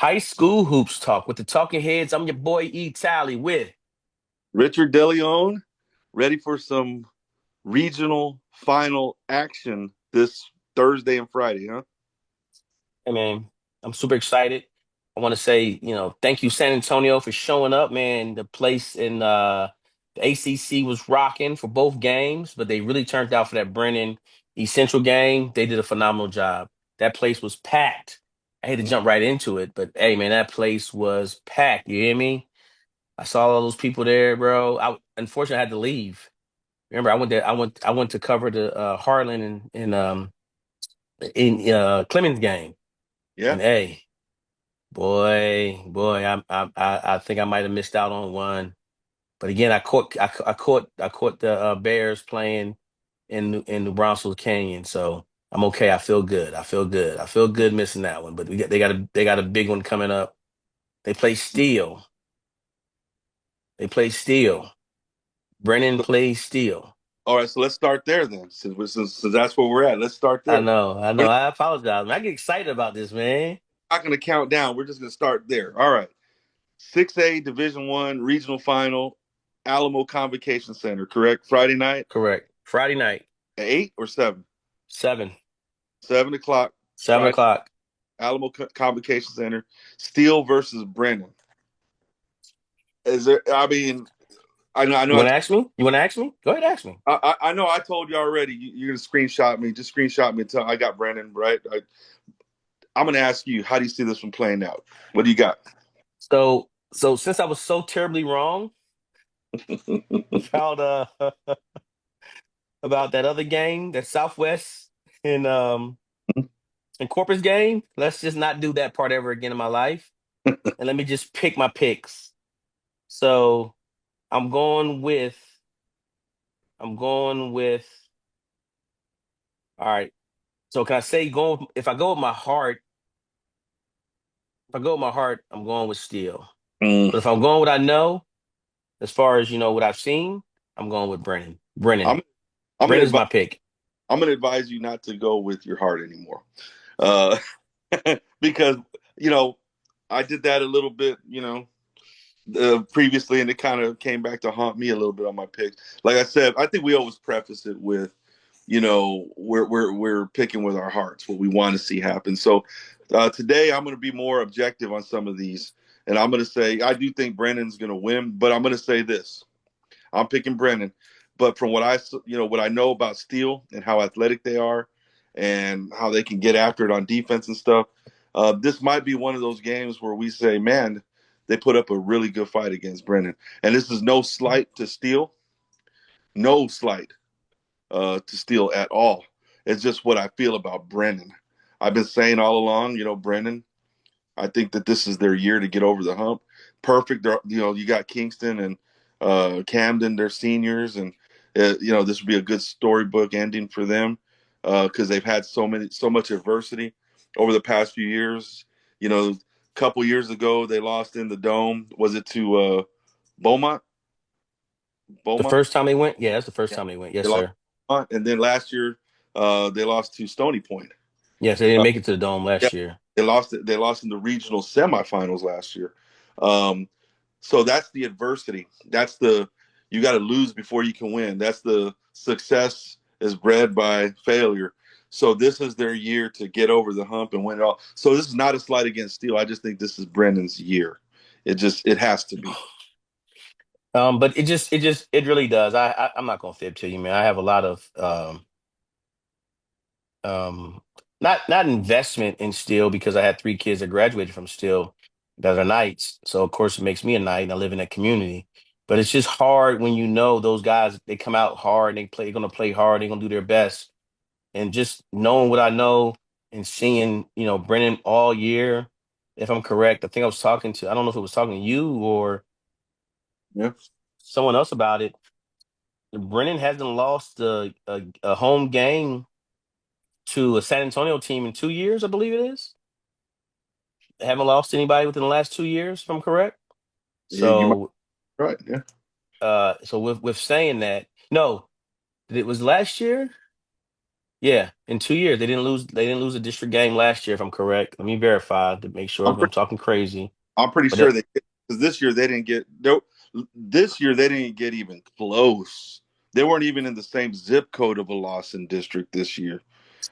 High school hoops talk with the talking heads. I'm your boy E Tally with. Richard DeLeon, ready for some regional final action this Thursday and Friday, huh? Hey man, I'm super excited. I want to say, thank you San Antonio for showing up, man. The place in the ACC was rocking for both games, but they really turned out for that Brennan East Central game. They did a phenomenal job. That place was packed. I hate to jump right into it, but hey man, that place was packed. You hear me? I saw all those people there, bro. I unfortunately I had to leave. Remember, I went there. I went to cover the Harlan and Clemens game, Yeah. and hey, boy, I think I might have missed out on one. But again, I caught the Bears playing in New Braunfels Canyon, so I'm okay. I feel good. I feel good. I feel good missing that one. But they got a big one coming up. They play Steel. They play Steel. Brennan plays Steel. All right, so let's start there then, since that's where we're at. Let's start I there. know. I We're know. I apologize, man. I get excited about this, man. not going to count down. We're just going to start there. All right, 6A Division One regional final, Alamo Convocation Center. Correct. Friday night Correct. Friday night, at 8 or 7. 7, 7 o'clock. 7 Friday o'clock. Alamo Convocation Center. Steel versus Brennan. Is there? I mean, I know. I You know. want to ask me? You want to ask me? Go ahead, ask me. I know I told you already. You're gonna screenshot me. Just screenshot me until I got Brandon right. I'm gonna ask you, how do you see this one playing out? What do you got? So since I was so terribly wrong about about that other game, that Southwest and Corpus game, let's just not do that part ever again in my life. And let me just pick my picks. So I'm going with I'm going with all right. So can I say go if I go with my heart, if I go with my heart, I'm going with Steel. Mm. But if I'm going with what I know, as far as what I've seen, I'm going with Brennan. I'm Brennan. I'm gonna Brennan's advise my pick. I'm gonna advise you not to go with your heart anymore, uh, because you know I did that a little bit, previously, and it kind of came back to haunt me a little bit on my picks. Like I said, I think we always preface it with, we're picking with our hearts what we want to see happen. So today, I'm going to be more objective on some of these, and I'm going to say I do think Brennan's going to win, but I'm going to say this: I'm picking Brennan. But from what I know about Steele and how athletic they are, and how they can get after it on defense and stuff, this might be one of those games where we say, man, they put up a really good fight against Brennan. And this is no slight to Steele, no slight to Steele at all. It's just what I feel about Brennan. I've been saying all along, Brennan, I think that this is their year to get over the hump. Perfect. You got Kingston and Camden, they're seniors, and this would be a good storybook ending for them because they've had so much adversity over the past few years. A couple years ago they lost in the dome. Was it to Beaumont? The Beaumont. first time they went? Yeah, that's the first Yeah, time they went. they Yes, lost, sir. and then last year they lost to Stony Point. Yes, they didn't Uh, make it to the dome yeah, last year. they lost in the regional semifinals last year. Um, So that's the adversity. That's the you got to lose before you can win. That's the success is bred by failure. So this is their year to get over the hump and win it all. So this is not a slight against Steele. I just think this is Brendan's year. It has to be. But it really does. I'm not gonna fib to you, man. I have a lot of um not investment in Steel because I had three kids that graduated from Steel that are Knights. So of course it makes me a Knight and I live in that community. But it's just hard when you know those guys, they come out hard, they're gonna play hard, they're gonna do their best. And just knowing what I know and seeing, Brennan all year, if I'm correct, I think I don't know if it was talking to you or Yeah. someone else about it. Brennan hasn't lost a home game to a San Antonio team in 2 years, I believe it is. They haven't lost anybody within the last 2 years, if I'm correct. You might So, be right. Yeah. so with saying that, no, it was last year. Yeah, in 2 years they didn't lose. They didn't lose a district game last year, if I'm correct. Let me verify to make sure I'm I'm pretty, talking crazy. I'm pretty But sure they because this year they didn't get no. This year they didn't get even close. They weren't even in the same zip code of a Lawson district this year.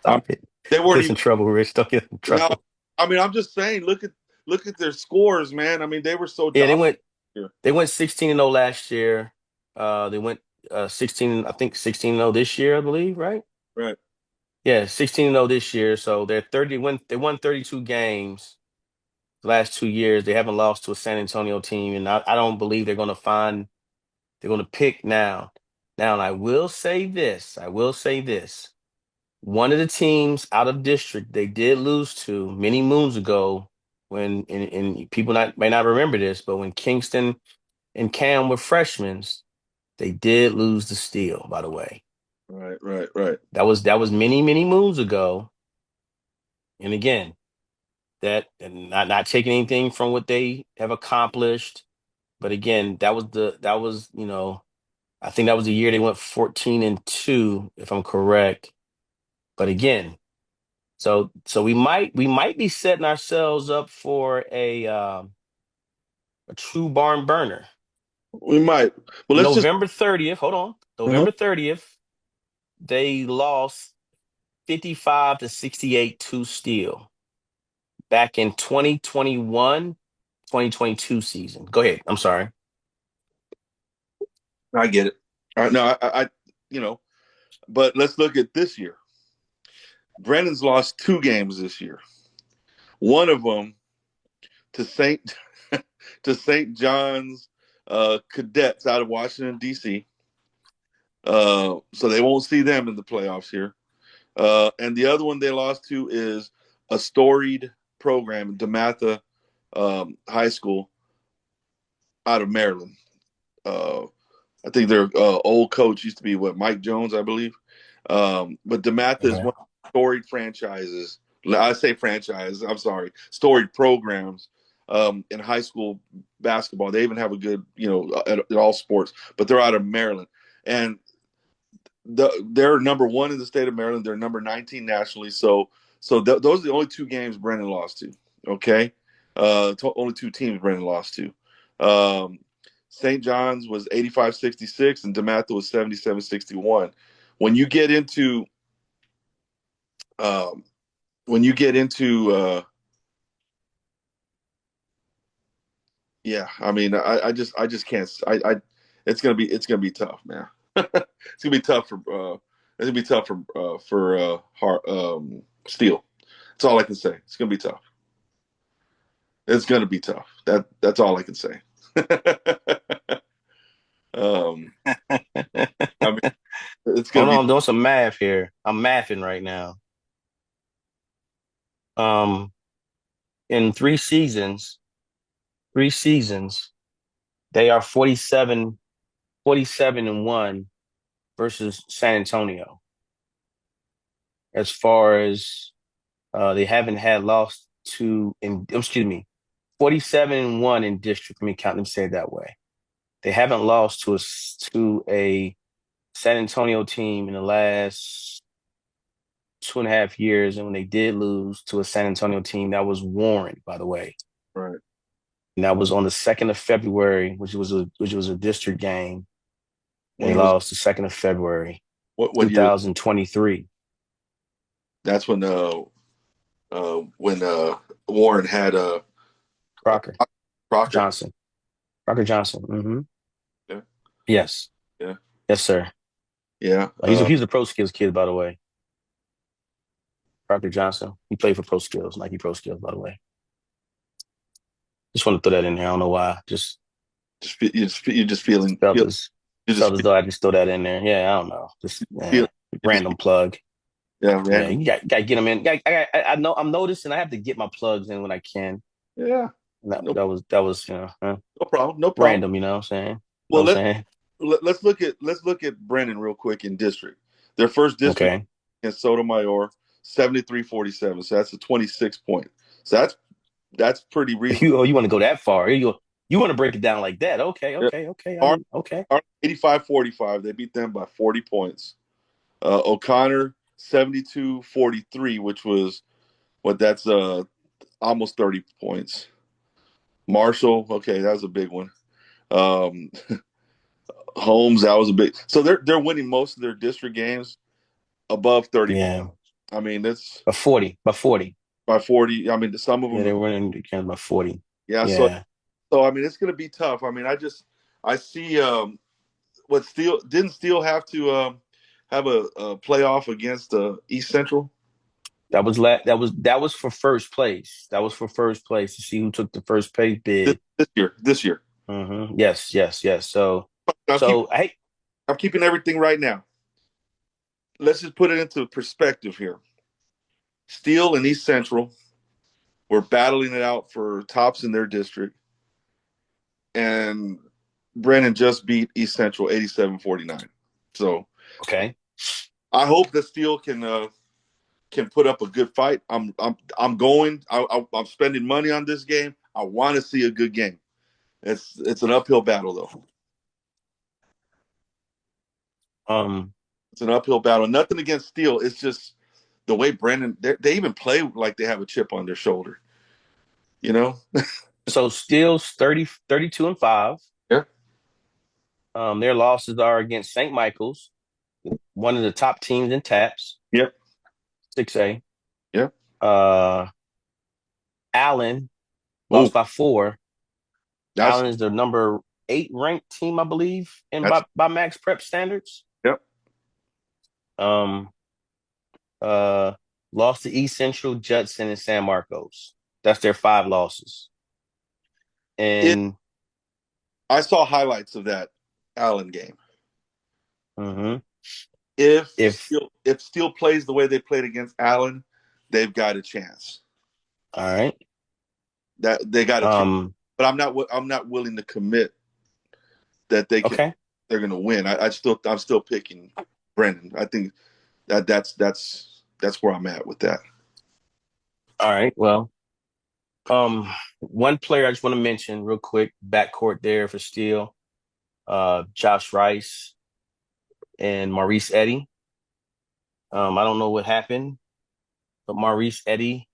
Um, stop it. they Don't weren't get us in even. trouble, Rich. Don't get us in No, trouble. I mean I'm just saying. Look at their scores, man. I mean they were so Yeah, dominant here. they went 16-0 last year. They went 16, I think 16-0 this year, I believe, right? Right, Yeah, 16-0 this year. So they won 32 games the last 2 years. They haven't lost to a San Antonio team, and I don't believe they're gonna pick now. Now, and I will say this. I will say this. One of the teams out of district they did lose to many moons ago when and people may not remember this, but when Kingston and Cam were freshmen, they did lose the Steel, by the way. right. That was many, many moons ago. And again, that and not taking anything from what they have accomplished. But again, that was, I think that was the year they went 14-2, if I'm correct. But again, so we might be setting ourselves up for a true barn burner. We might, but let's just. November 30th, hold on. Uh-huh. November 30th, they lost 55-68 to Steel back in 2021-2022 season. Go ahead. I'm sorry. I get it. All right, no, you know, but let's look at this year. Brennan's lost 2 games this year. One of them to Saint to St. John's Cadets out of Washington D.C. So they won't see them in the playoffs here. And the other one they lost to is a storied program, DeMatha High School out of Maryland. Uh, I think their old coach used to be Mike Jones, I believe. But DeMatha is Okay. one of the storied franchises. I say franchise. I'm sorry, storied programs in high school basketball. They even have a good, at all sports. But they're out of Maryland, and they're number one in the state of Maryland. They're number 19 nationally. So those are the only 2 games Brennan lost to. Okay, only 2 teams Brennan lost to. Um, St. John's was 85-66 and DeMatha was 77-61. When you get into um, when you get into yeah, I mean, I just can't. It's gonna be tough, man. It's gonna be tough for Steel. That's all I can say. It's gonna be tough. It's gonna be tough. That's all I can say. um, I mean, it's gonna Hold be. on, I'm doing some math here. I'm mathing right now. Um, in 3 seasons, they are 47-1 versus San Antonio. As far as they haven't had lost to in excuse me, 47-1 in district. Let me say it that way. They haven't lost to a San Antonio team in the last 2.5 years. And when they did lose to a San Antonio team, that was Warren, by the way. Right. And that was on the 2nd of February, which was a district game. And they When was lost the 2nd of February, what year? 2023. That's when Warren had uh Crocker Crocker. Johnson. Crocker Johnson. Yeah, Yes. yeah, Yes, sir. yeah. He's a pro skills kid, by the way. Crocker Johnson. He played for pro skills, Nike pro skills, by the way. Just want to throw that in there. I don't know why. Just You're just feeling felt feel as you just felt as though I just throw that in there. Yeah, I don't know. Just feel you just random plug. yeah, Yeah, random. you got to get them in. I know I'm noticing I have to get my plugs in when I can. Yeah, And That, no, that was no problem, no problem. random. You know what I'm saying? You know Well, what I'm saying? let's look at Brennan real quick in district. Their first district Okay. against Sotomayor, 73-47. So that's a 26 point. So that's pretty reasonable. You want to go that far? You want to break it down like that? Okay, Yeah. okay, okay. Okay. 85-45. They beat them by 40 points. O'Connor 72-43, which was what that's almost 30 points. Marshall, okay, that was a big one. Um, Holmes, that was a big. So they're winning most of their district games above 30 points. Yeah, I mean, it's by 40, by 40. by 40. I mean, some of Yeah, them, they were in the game by 40. yeah. So Yeah, so I mean, it's going to be tough. I mean, I see what Steel didn't Steel have to have a playoff against East Central that was for first place. That was for first place to see who took the first place bid. this year. This year, Yes, yes, yes. So, I'm keeping so hey, I'm keeping everything right now. Let's just put it into perspective here. Steel and East Central were battling it out for tops in their district, and Brennan just beat East Central 87-49. So okay. I hope that Steel can put up a good fight. I'm going. I'm spending money on this game. I want to see a good game. It's an uphill battle though. Um, It's an uphill battle. Nothing against Steel. It's just the way Brennan they even play like they have a chip on their shoulder. You know? so Steel's 32-5. Yeah. Their losses are against St. Michael's, one of the top teams in TAPS, Yep. 6A. Yep. Uh, Allen Oh, lost by 4. that's Allen is the number 8 ranked team, I believe, in that's by Max Prep standards. yep. Um, uh, Lost to East Central, Judson, and San Marcos. That's their 5 losses. It. And I saw highlights of that Allen game. mhm, If if Steel if Steel plays the way they played against Allen, they've got a chance. all right, That they got a chance. um, But I'm not willing to commit that okay, they're going to win. I'm still picking Brendan. I think that's where I'm at with that. all right. Well, one player I just want to mention real quick, backcourt there for Steel, Josh Rice and Maurice Eddy. I don't know what happened, but Maurice Eddy,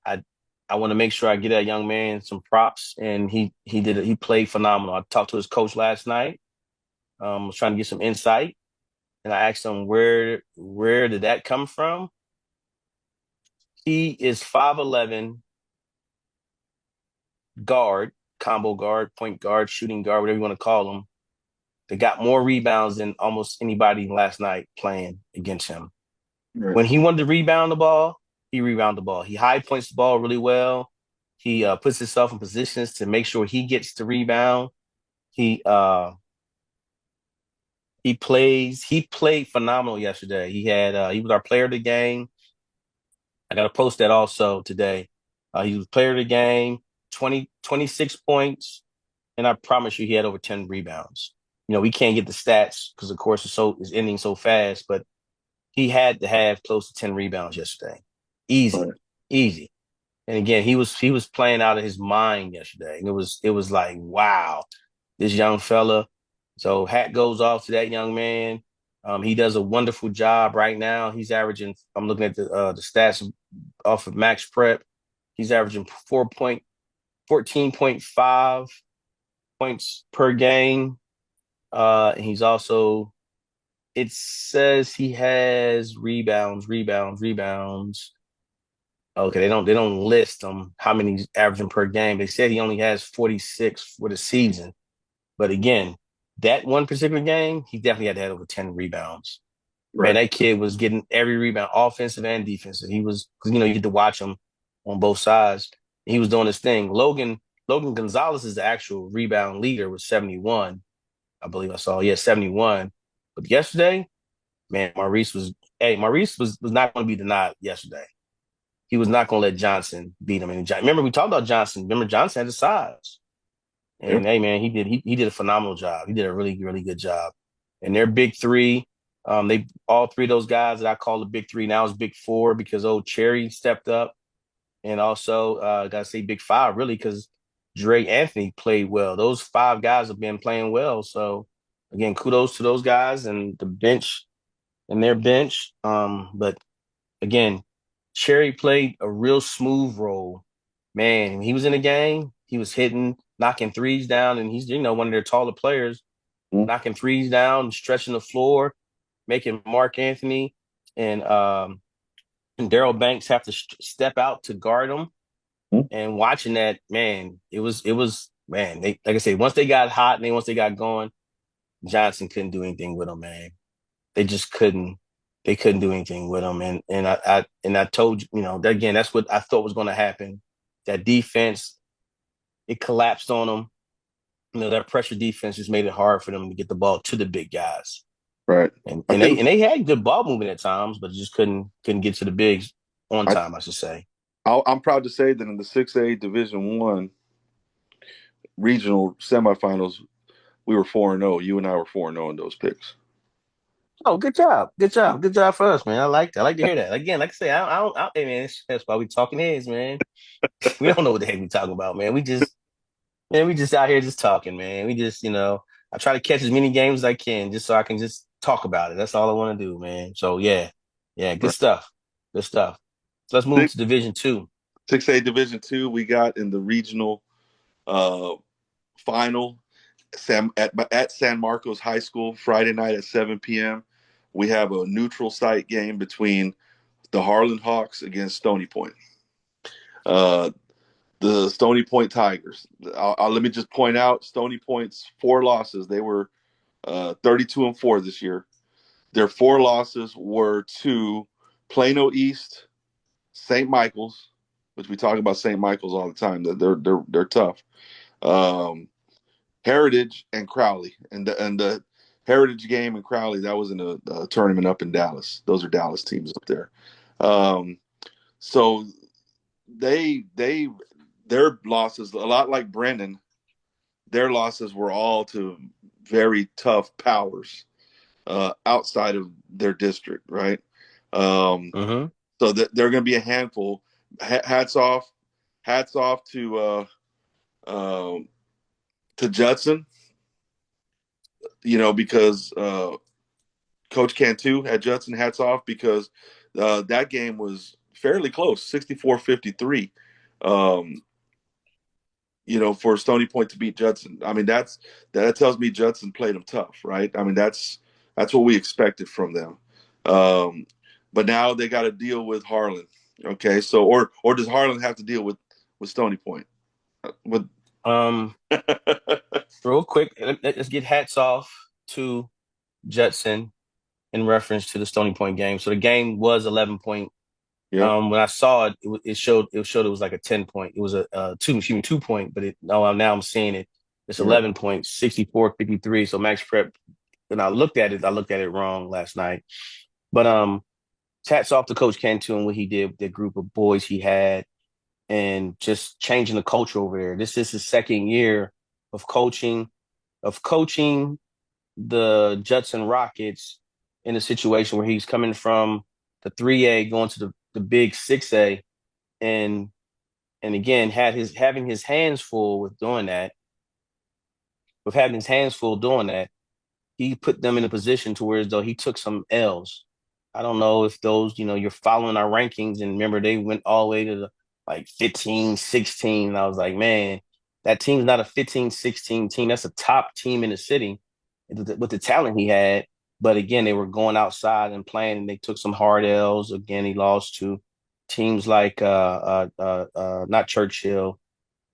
I I want to make sure I get that young man some props, and he played phenomenal. I talked to his coach last night. Was trying to get some insight, and I asked him where did that come from. He is 5'11", guard, combo guard, point guard, shooting guard, whatever you want to call him. They got more rebounds than almost anybody last night playing against him. Right. When he wanted to rebound the ball, he rebounded the ball. He high points the ball really well. He puts himself in positions to make sure he gets the rebound. He uh, he played phenomenal yesterday. He was our player of the game. I got to post that also today. He was player of the game, 26 points, and I promise you he had over 10 rebounds. You know, we can't get the stats because of course it's ending so fast, but he had to have close to 10 rebounds yesterday. Easy, Right. easy. And again, he was playing out of his mind yesterday. And it was like, wow, this young fella. So hat goes off to that young man. He does a wonderful job right now. He's averaging. I'm looking at the stats off of Max Prep. He's averaging 14.5 points per game. And he's also. It says he has rebounds. Okay, they don't list how many he's averaging per game. They said he only has 46 for the season. But again, that one particular game, he definitely had to have over 10 rebounds. Man, Right. that kid was getting every rebound, offensive and defensive. He was, because you get to watch him on both sides. He was doing his thing. Logan Gonzalez is the actual rebound leader with 71. I believe I saw. Yeah, 71. But yesterday, man, Maurice was not going to be denied yesterday. He was not going to let Johnson beat him. And remember, we talked about Johnson. Remember, Johnson had the size. Yep. And hey, man, he did a phenomenal job. He did a really, really good job. And their big three, they all three of those guys that I call the big three now is big four because old Cherry stepped up. And also, gotta say big five, really, because Dre Anthony played well. Those 5 guys have been playing well. So again, kudos to those guys and the bench. and their bench. But again, Cherry played a real smooth role. Man, when he was in the game, he was hitting, knocking threes down, and he's one of their taller players, Mm-hmm. knocking threes down, stretching the floor, making Mark Anthony and Daryl Banks have to step out to guard him. And watching that, man, it was man. They like I said, once they got hot and once they got going, Johnson couldn't do anything with him, man. They just couldn't. They couldn't do anything with him, and I told you, that again, that's what I thought was going to happen. That defense, it collapsed on them. That pressure defense just made it hard for them to get the ball to the big guys. Right. And I and they think and they had good ball movement at times, but just couldn't get to the bigs on I time, I should say. I'm proud to say that in the 6A Division One regional semifinals, we were 4-0. You and I were 4-0 in those picks. Oh, good job, good job for us, man. I like to hear that. Again, like I say, I don't, hey man, that's why we talking heads, man. We don't know what the heck we talking about, man. We just out here just talking, man. We just, I try to catch as many games as I can just so I can just talk about it. That's all I want to do, man. So yeah, yeah, good Right. stuff, good stuff. So let's move Six to Division Two. 6A Division Two, we got in the regional uh, final at San Marcos High School Friday night at 7 p.m. We have a neutral site game between the Harlan Hawks against Stony Point. Uh, the Stony Point Tigers. Let me just point out Stony Point's 4 losses. They were 32-4 this year. Their 4 losses were to Plano East, St. Michael's, which we talk about St. Michael's all the time. They're tough. Um, Heritage and Crowley, and the Heritage game in Crowley, that was in a tournament up in Dallas. Those are Dallas teams up there. Um, so they their losses, a lot like Brennan, their losses were all to very tough powers outside of their district, right? Um, Mm-hmm. so that they're going to be a handful. Hats off, hats off uh, to Judson, because Coach Cantu at Judson, hats off because that game was fairly close, 64-53. Um, for Stony Point to beat Judson. I mean, that tells me Judson played them tough, right? I mean, that's what we expected from them. Um, but now they got to deal with Harlan. Okay, so or does Harlan have to deal with Stony Point? With Um, real quick, let's get hats off to Judson in reference to the Stony Point game. So the game was 11 point. Yep. When I saw it, it showed it was like a 10 point. It was a 2 point, but now I'm seeing it. It's Yep. 11 points, 64-53. So Max Prep. When I looked at it wrong last night. But hats off to Coach Cantu and what he did with the group of boys he had, and just changing the culture over there. This is his second year of coaching the Judson Rockets in a situation where he's coming from the 3A going to the big 6A, and again having his hands full with doing that, he put them in a position to where as though he took some L's. I don't know if those, you're following our rankings, and remember they went all the way to the like 15, 16. And I was like, man, that team's not a 15, 16 team. That's a top team in the city with the talent he had. But again, they were going outside and playing, and they took some hard L's. Again, he lost to teams like not Churchill.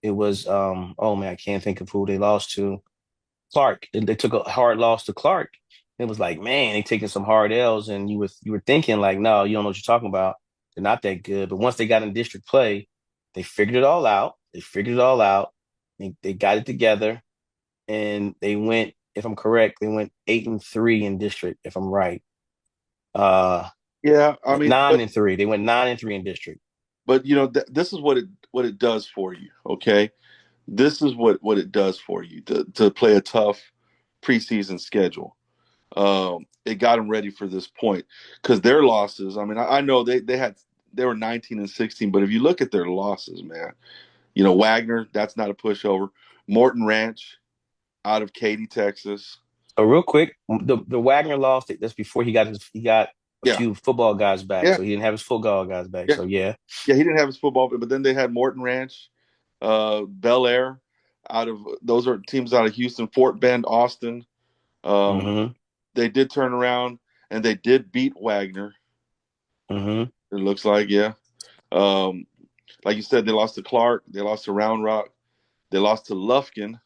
It was oh man, I can't think of who they lost to. Clark. They took a hard loss to Clark. It was like, man, they taking some hard L's, and you were thinking like, no, you don't know what you're talking about. They're not that good. But once they got in district play, they figured it all out. They got it together, and they went. If I'm correct, they went 8-3 in district. If I'm right, uh, Yeah, I mean, nine but and three. They went 9-3 in district. this is what it does for you. Okay, this is what it does for you to play a tough preseason schedule. It got them ready for this point because their losses. I mean, I know they were 19-16, but if you look at their losses, man, Wagner, that's not a pushover. Morton Ranch out of Katy, Texas. Real quick, the Wagner lost it. That's before he got a Yeah, few football guys back, yeah, so he didn't have his football guys back. yeah, So yeah. yeah. He didn't have his football, but then they had Morton Ranch, Bel Air, out of those are teams out of Houston, Fort Bend, Austin. Um, Mm-hmm. they did turn around and they did beat Wagner. Mm-hmm. It looks like, yeah. Um, like you said, they lost to Clark, they lost to Round Rock, they lost to Lufkin,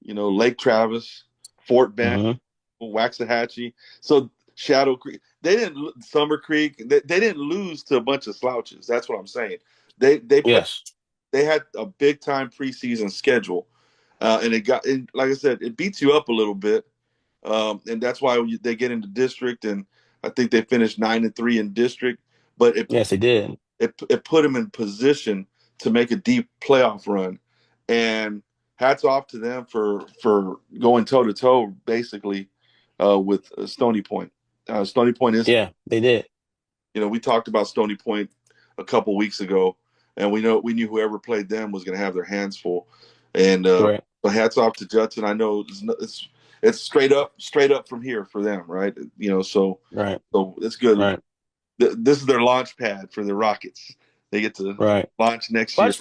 Lake Travis, Fort Bend, Mm-hmm. Waxahachie. So Shadow Creek, they didn't Summer Creek, they didn't lose to a bunch of slouches. That's what I'm saying. They played. Yes. They had a big time preseason schedule, and like I said, it beats you up a little bit, and that's why they get into district, and I think they finished 9-3 in district, but Yes, they did. it put them in position to make a deep playoff run, and hats off to them for going toe to toe basically with Stony Point. Stony Point is, Yeah, they did. we talked about Stony Point a couple weeks ago, and we knew whoever played them was going to have their hands full, and Right. but hats off to Judson. I know it's straight up from here for them, right? Right. So it's good. Right. This is their launch pad for the Rockets. They get to Right. launch next Well, year. I just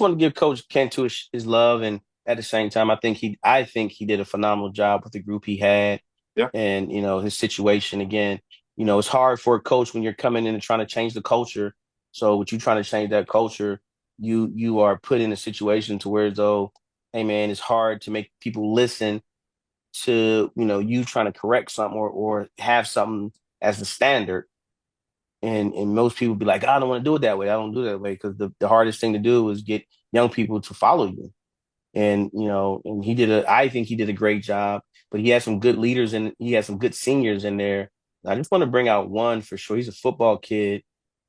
want to give Coach Cantu his love, and at the same time, I think he did a phenomenal job with the group he had, Yeah, and his situation. Again, it's hard for a coach when you're coming in and trying to change the culture. So, with you trying to change that culture, you are put in a situation to where though, hey man, it's hard to make people listen to you trying to correct something or have something as the standard. And most people be like, I don't want to do it that way. I don't do it that way because the hardest thing to do is get young people to follow you. And and I think he did a great job, but he had some good leaders and he had some good seniors in there. And I just want to bring out one for sure. He's a football kid,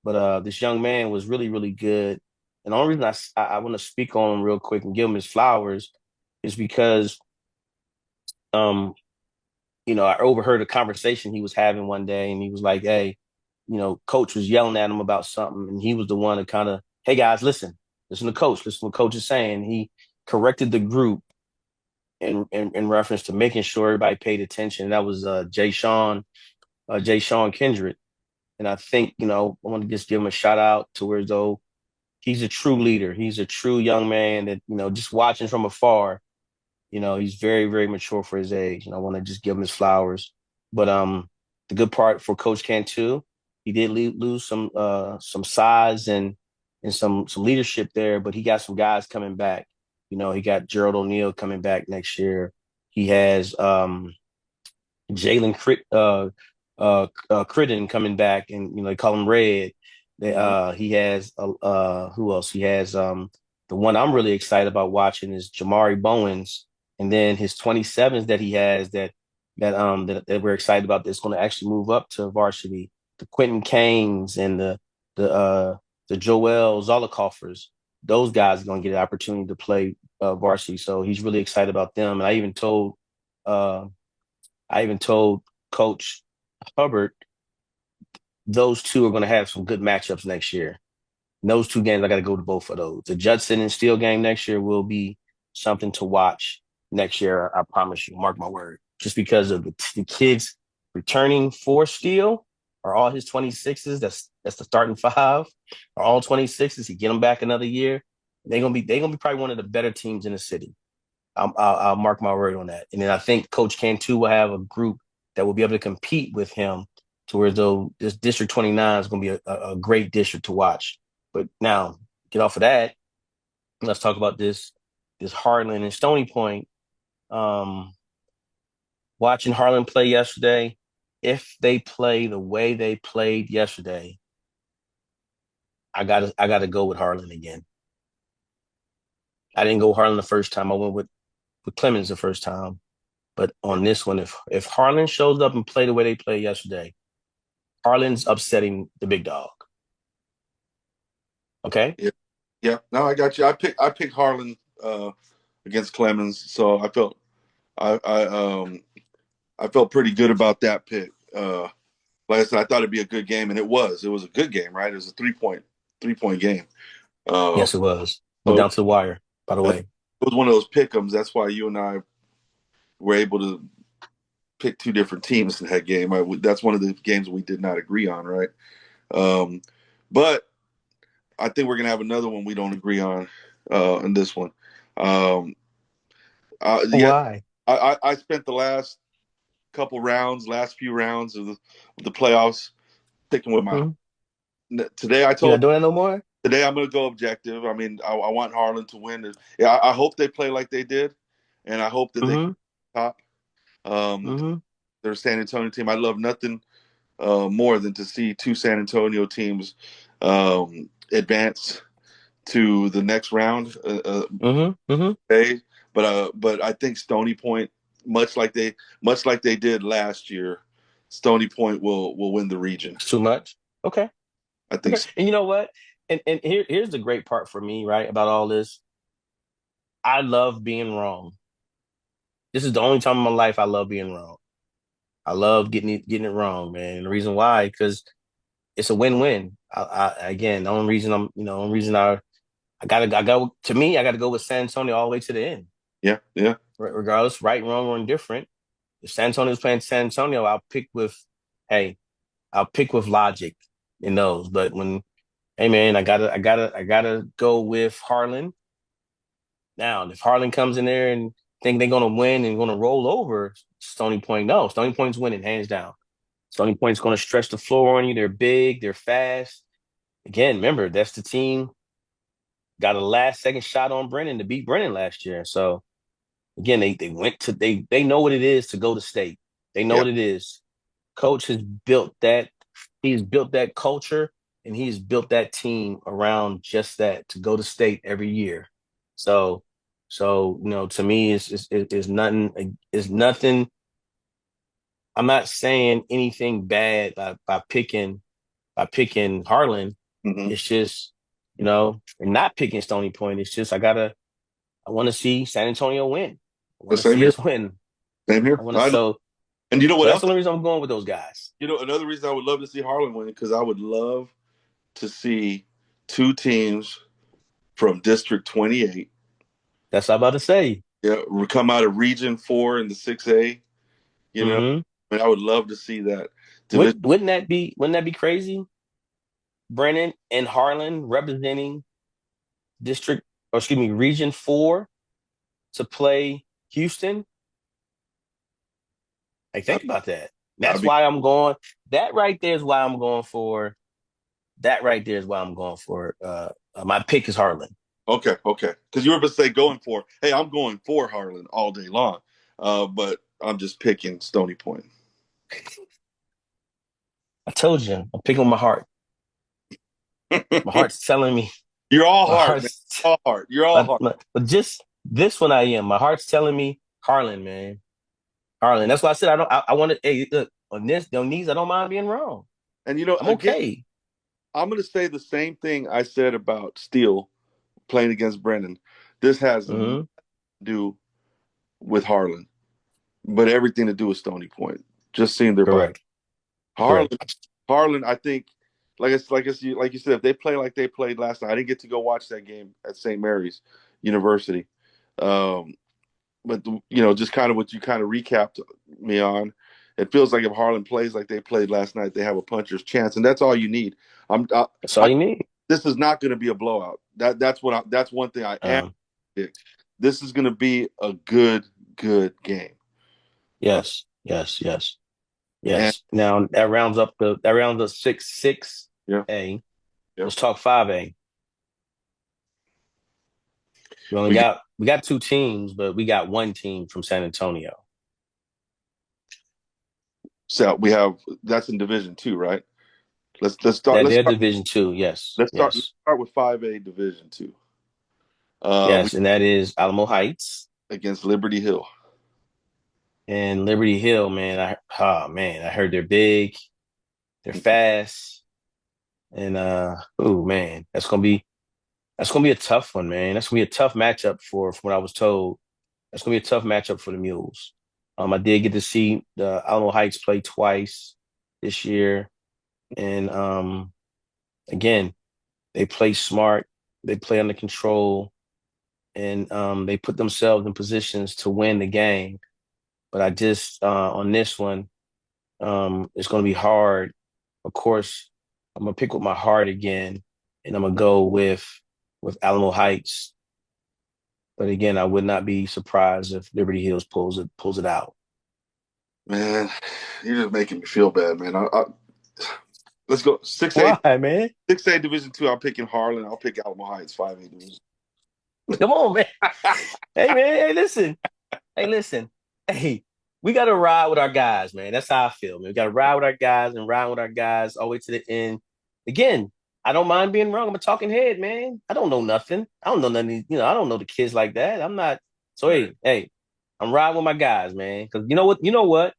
but this young man was really, really good. And the only reason I want to speak on him real quick and give him his flowers is because um I overheard a conversation he was having one day, and he was like, "Hey, coach was yelling at him about something, and he was the one to kind of, hey guys, listen to coach, listen to what coach is saying." He corrected the group in reference to making sure everybody paid attention. That was Jay Sean Kendrick, and I think I want to just give him a shout out to where though he's a true leader, he's a true young man that just watching from afar. He's very, very mature for his age, and I want to just give him his flowers. But the good part for Coach Cantu, he did lose some size and some leadership there, but he got some guys coming back. He got Gerald O'Neill coming back next year. He has Jalen Critton coming back, and they call him Red. hmm He has who else? He has the one I'm really excited about watching is Jamari Bowens, and then his 27s that he has that we're excited about that's going to actually move up to varsity. The Quentin Canes and the the Joel Zolikoffers. Those guys are going to get an opportunity to play varsity, so he's really excited about them. And uh, I even told Coach Hubbard those two are going to have some good matchups next year. And those two games, I got to go to both of those. The Judson and Steele game next year will be something to watch next year. I promise you, mark my word. Just because of the kids returning for Steele are all his 26s. That's the starting five. Are all 26s. He get them back another year. They're gonna be probably one of the better teams in the city. I'll mark my word on that. And then I think Coach Cantu will have a group that will be able to compete with him to where though this District 29 is going to be a great district to watch. But now, get off of that. Let's talk about this Harlan and Stony Point. Um, Watching Harlan play yesterday, if they play the way they played yesterday, I gotta go with Harlan again. I didn't go Harlan the first time. I went with Clemens the first time. But on this one, if Harlan shows up and play the way they played yesterday, Harlan's upsetting the big dog. Okay. yeah, yeah. No, I got you. I picked Harlan against Clemens, so I felt pretty good about that pick. Like I said, I thought it'd be a good game, and it was. It was a good game, right? It was a three point game. Uh, Yes, it was. Went so down to the wire, by the way. it was one of those pick'ems. That's why you and I were able to pick two different teams in that game. That's one of the games we did not agree on, right? Um, but I think we're gonna have another one we don't agree on in this one. Um, yeah, Why? I spent the last few rounds of the playoffs picking with my. Hmm. Today I You're not told doing that no more? Today I'm going to go objective. I mean, I want Harlan to win. Yeah, I hope they play like they did, and I hope that they Hmm. top. Um, Hmm. their San Antonio team. I love nothing more than to see two San Antonio teams advance to the next round. Hmm. Hmm. Today, but I think Stony Point, much like they did last year, Stony Point will win the region. It's too much. Okay. I think Okay. so. And you know what? And here's the great part for me, right, about all this. I love being wrong. This is the only time in my life I love being wrong. I love getting it wrong, man. And the reason why, because it's a win-win. Again, the only reason the only reason I go to me, I gotta go with San Antonio all the way to the end. Yeah, yeah. Regardless, right, wrong, or indifferent. If San Antonio's playing San Antonio, hey, I'll pick with logic in those. But when, hey man, I gotta go with Harlan. Now, if Harlan comes in there and think they're gonna win and gonna roll over Stony Point, no, Stony Point's winning hands down. Stony Point's gonna stretch the floor on you. They're big, they're fast. Again, remember that's the team got a last second shot on Brennan to beat Brennan last year. So again, they know what it is to go to state. They know Yeah. what it is. Coach has built that. He's built that culture and he's built that team around just that to go to state every year. So, to me, it's nothing. It's nothing. I'm not saying anything bad by picking Harlan. Hmm. It's just, and not picking Stony Point. It's just I want to see San Antonio win. I The want to same see here. us win. Same I here. want to I know. so And you know so what that's else? the only reason I'm going with those guys. Another reason I would love to see Harlan win because I would love to see two teams from District 28. That's what I'm about to say. Yeah, come out of Region 4 in the 6A. You know, Hmm. I mean, I would love to see that division. Wouldn't that be crazy? Brennan and Harlan representing district, or excuse me, Region 4 to play Houston. Like, think about that. That'd That's be why I'm going. That right there is why I'm going for. That right there is why I'm going for. My pick is Harlan. okay. Okay, because you were going to say going for. Hey, I'm going for Harlan all day long, but I'm just picking Stony Point. I told you, I'm picking with my heart. My heart's telling me. You're all My heart, man. heart's. All heart. You're all But, heart. but just this one, I am. My heart's telling me Harlan, man. Harlan. That's why I said I don't. I want to. Hey, look, on these, I don't mind being wrong. And I'm again, okay. I'm going to say the same thing I said about Steele playing against Brennan. This has nothing Hmm. to do with Harlan, but everything to do with Stony Point. Just seeing their body. Correct. Harlan, Correct. Harlan, I think, like you said, if they play like they played last night, I didn't get to go watch that game at St. Mary's University, um, but just kind of what you kind of recapped me on. It feels like if Harlan plays like they played last night, they have a puncher's chance, and that's all you need. I'm, I, That's all I you need. This is not going to be a blowout. That's one thing I am. Um, This is going to be a good game. yes. Yes. Yes. And Yes. Now that rounds up 6 yeah, A. yeah. Let's talk 5A. We get, We got two teams, but we got one team from San Antonio. so we have that's in Division 2, right? Let's start. That they're Division 2. Yes. Let's Yes. start with 5A Division 2. We Yes. And that is Alamo Heights against Liberty Hill. and Liberty Hill, man. I heard they're big, they're fast, and oh man, that's gonna be a tough one, man. That's gonna be a tough matchup from what I was told. That's gonna be a tough matchup for the Mules. I did get to see the Alamo Heights play twice this year, and again, they play smart, they play under control, and they put themselves in positions to win the game. But I just on this one, it's going to be hard. Of course, I'm gonna pick with my heart again, and I'm gonna go with Alamo Heights. But again, I would not be surprised if Liberty Hills pulls it out. Man, you're just making me feel bad, man. Let's go 6A, Why, man? 6A Division two. I'm picking Harlan. I'll pick Alamo Heights 5A Division. Come on, man. Hey, man. Hey, listen. Hey, listen. Hey, we got to ride with our guys, man. That's how I feel, man. We got to ride with our guys and ride with our guys all the way to the end. Again, I don't mind being wrong. I'm a talking head, man. I don't know nothing. I don't know nothing. I don't know the kids like that. I'm not. So, Right. hey, I'm riding with my guys, man. Because you know what? You know what?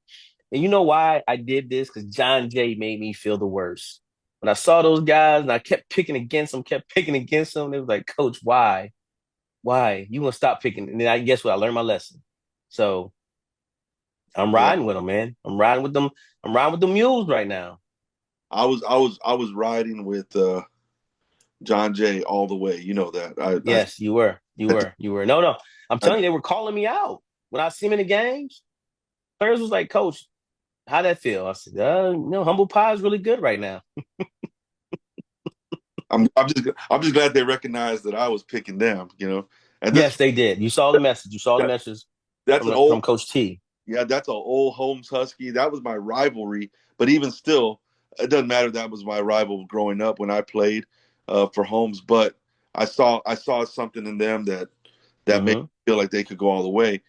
And you know why I did this? Because John Jay made me feel the worst. When I saw those guys and I kept picking against them, it was like, Coach, why? Why? You gonna stop picking? And then I guess what? I learned my lesson. So I'm Yeah. riding with them, man. I'm riding with them. I'm riding with the mules right now. I was riding with John Jay all the way. You know that. Yes, you were. You were. You were. No, no. I'm I, telling you, they were calling me out when I see them in the games. Players was like, Coach, how that feel? I said, humble pie is really good right now. I'm just glad they recognized that I was picking them. And this Yes, they did. You saw the message. You saw the that, message that's from an old from Coach T. yeah, that's an old Holmes Husky. That was my rivalry. But even still, it doesn't matter. That was my rival growing up when I played for Holmes. But I saw something in them that made me Mm-hmm. feel like they could go all the way.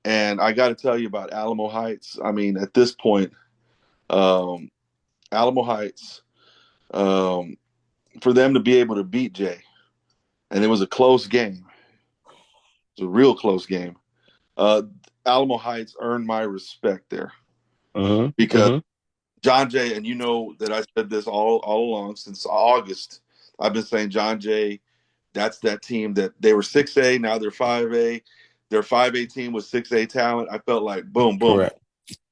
And I got to tell you about Alamo Heights. I mean, at this point, um, Alamo Heights, um, for them to be able to beat Jay, and it was a close game. It was a real close game. Uh, Alamo Heights earned my respect there Mm-hmm. because Mm-hmm. John Jay, and you know that I said this all along since August. I've been saying John Jay, that's that team that they were 6A, now they're 5A. Their 5A team was 6A talent. I felt like boom, boom, Correct.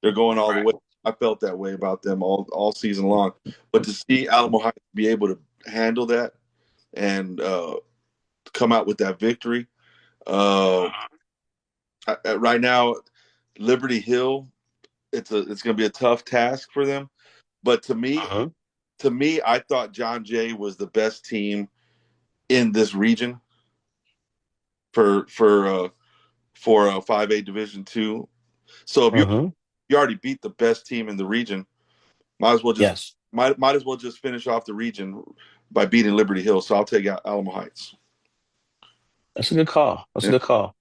they're going all the way. I felt that way about them all season long. But to see Alamo Heights be able to handle that and come out with that victory, uh, right now, Liberty Hill, it's going to be a tough task for them. But Mm-hmm. to me, I thought John Jay was the best team in this region for 5A Division two. So if Mm-hmm. you already beat the best team in the region, might as well just Yes. might as well just finish off the region by beating Liberty Hill. So I'll take out Alamo Heights. That's a good call. That's a Yeah. good call.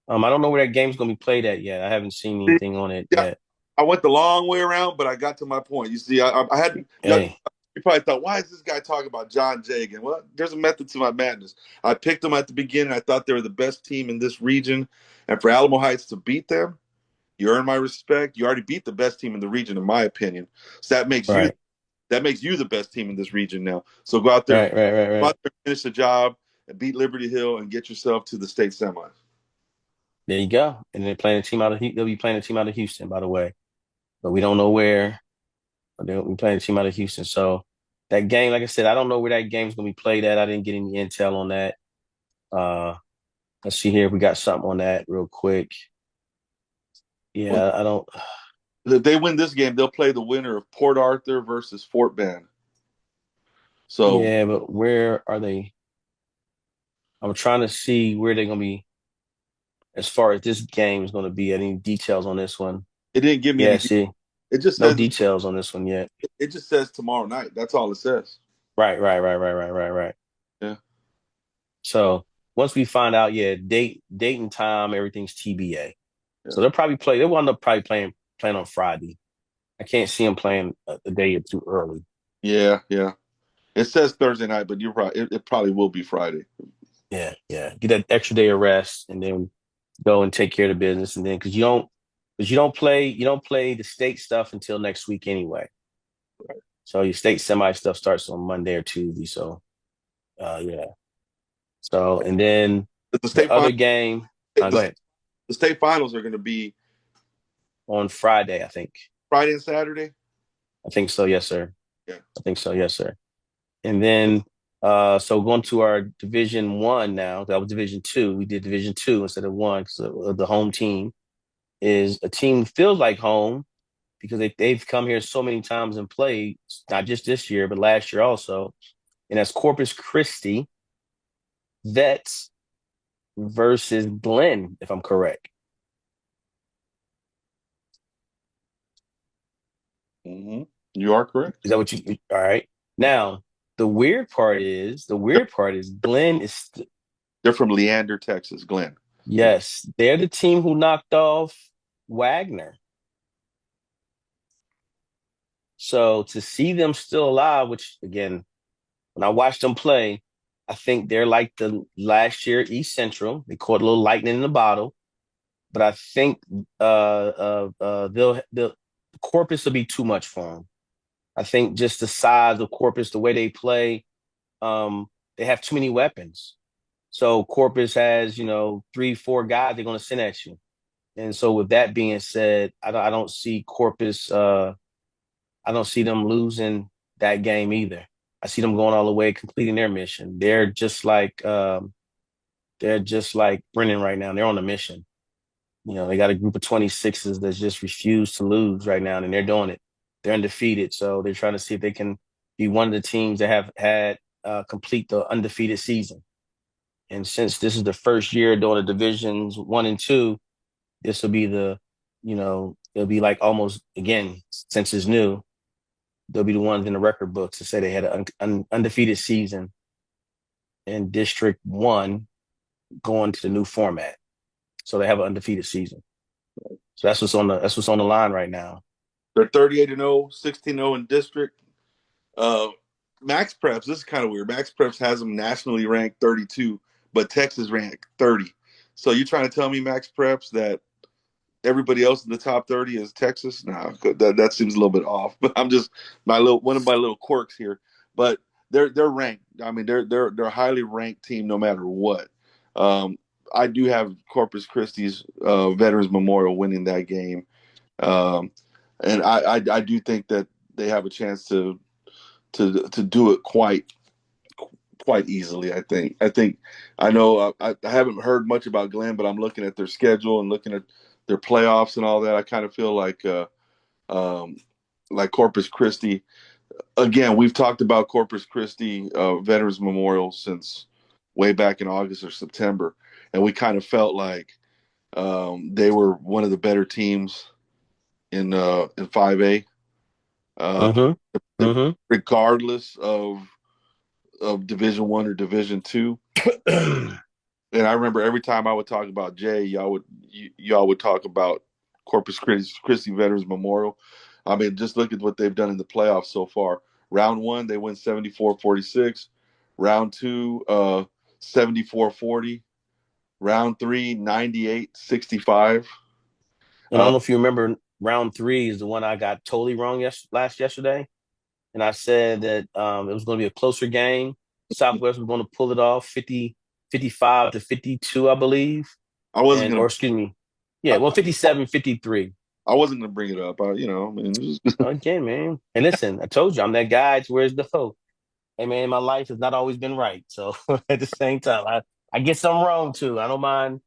I don't know where that game's gonna be played at yet. I haven't seen anything on it Yeah, yet. I went the long way around, but I got to my point. You see, I had Hey, you probably thought, why is this guy talking about John Jay again? Well, there's a method to my madness. I picked them at the beginning. I thought they were the best team in this region, and for Alamo Heights to beat them, you earn my respect. You already beat the best team in the region, in my opinion. So right, that makes you the best team in this region now. So go out there, right, right, right, right. finish the job, and beat Liberty Hill, and get yourself to the state semis. There you go. And they're playing a team out of they'll be playing a team out of Houston, by the way. But we don't know where. But they'll be playing a team out of Houston. So that game, like I said, I don't know where that game's gonna be played at. I didn't get any intel on that. Uh, let's see here if we got something on that real quick. Well, Yeah, I don't. if they win this game, they'll play the winner of Port Arthur versus Fort Bend. So Yeah, but where are they? I'm trying to see where they're gonna be as far as this game is gonna be. Any details on this one? it didn't give me Yeah, any. see, It just no says details on this one yet. it just says tomorrow night. That's all it says. Right, right, right, right, right, right, right. Yeah. So once we find out, yeah, date and time, everything's TBA. So Yeah. they'll probably play. They will end up probably playing on Friday. I can't see them playing a day or two early. Yeah. Yeah. It says Thursday night, but you're right. It probably will be Friday. Yeah, yeah. Get that extra day of rest and then go and take care of the business. And then because you don't play the state stuff until next week anyway. So your state semi stuff starts on Monday or Tuesday. So yeah. So and then But the other game, go the, ahead. the state finals are going to be On Friday, I think. Friday and Saturday. I think so, yes, sir. Yeah. I think so, yes, sir. And then So going to our Division 1 now. That was Division 2. We did Division 2 instead of one. So the home team is a team that feels like home because they've come here so many times and played, not just this year, but last year also. And that's Corpus Christi Vets versus Glenn, if I'm correct. Hmm. You are correct. Is that what you? All right. Now, the weird part is Glenn is, They're from Leander, Texas, Glenn. Yeah. yes, they're the team who knocked off Wagner. So to see them still alive, which again, when I watched them play, I think they're like the last year East Central. They caught a little lightning in the bottle, but I think they'll Corpus will be too much for them. I think just the size of Corpus, the way they play, um, they have too many weapons. So Corpus has, 3, 4 guys they're going to send at you. And so with that being said, I don't see Corpus. I don't see them losing that game either. I see them going all the way, completing their mission. They're just like Brennan right now. They're on a mission. They got a group of 26s that just refuse to lose right now, and they're doing it. They're undefeated, so they're trying to see if they can be one of the teams that have had complete the undefeated season. And since this is the first year doing the divisions 1 and 2, this will be it'll be like almost again since it's new, they'll be the ones in the record books to say they had an undefeated season in District 1 going to the new format. So they have an undefeated season. So that's what's on the line right now. They're 38 and 0, 16 0 in district. Uh, Max Preps, this is kind of weird. Max Preps has them nationally ranked 32, but Texas ranked 30. So you trying to tell me, Max Preps, that everybody else in the top 30 is Texas? No, that seems a little bit off. But I'm just one of my little quirks here. But they're ranked. I mean, they're a highly ranked team no matter what. Um, I do have Corpus Christi's Veterans Memorial winning that game, um, and I do think that they have a chance to do it quite easily. I know I haven't heard much about Glenn, but I'm looking at their schedule and looking at their playoffs and all that. I kind of feel um, like Corpus Christi. Again, we've talked about Corpus Christi Veterans Memorial since way back in August or September, and we kind of felt like they were one of the better teams in 5A. Uh, Mm-hmm. Mm-hmm. Regardless of Division 1 or Division 2. And I remember every time I would talk about Jay, y'all would talk about Corpus Christi Veterans Memorial. I mean, just look at what they've done in the playoffs so far. Round 1, they win 74-46. Round 2, 74-40. Round 3, 98-65. And I don't know if you remember, round 3 is the one I got totally wrong yesterday. And I said that it was going to be a closer game. Southwest was going to pull it off 55-52, I believe. I wasn't And, gonna or excuse me. Yeah, well, 57-53. I wasn't gonna bring it up. I mean, Again, man. And listen, I told you I'm that guy to where's the foe. Hey man, my life has not always been right. So at the same time, I get something wrong too. I don't mind,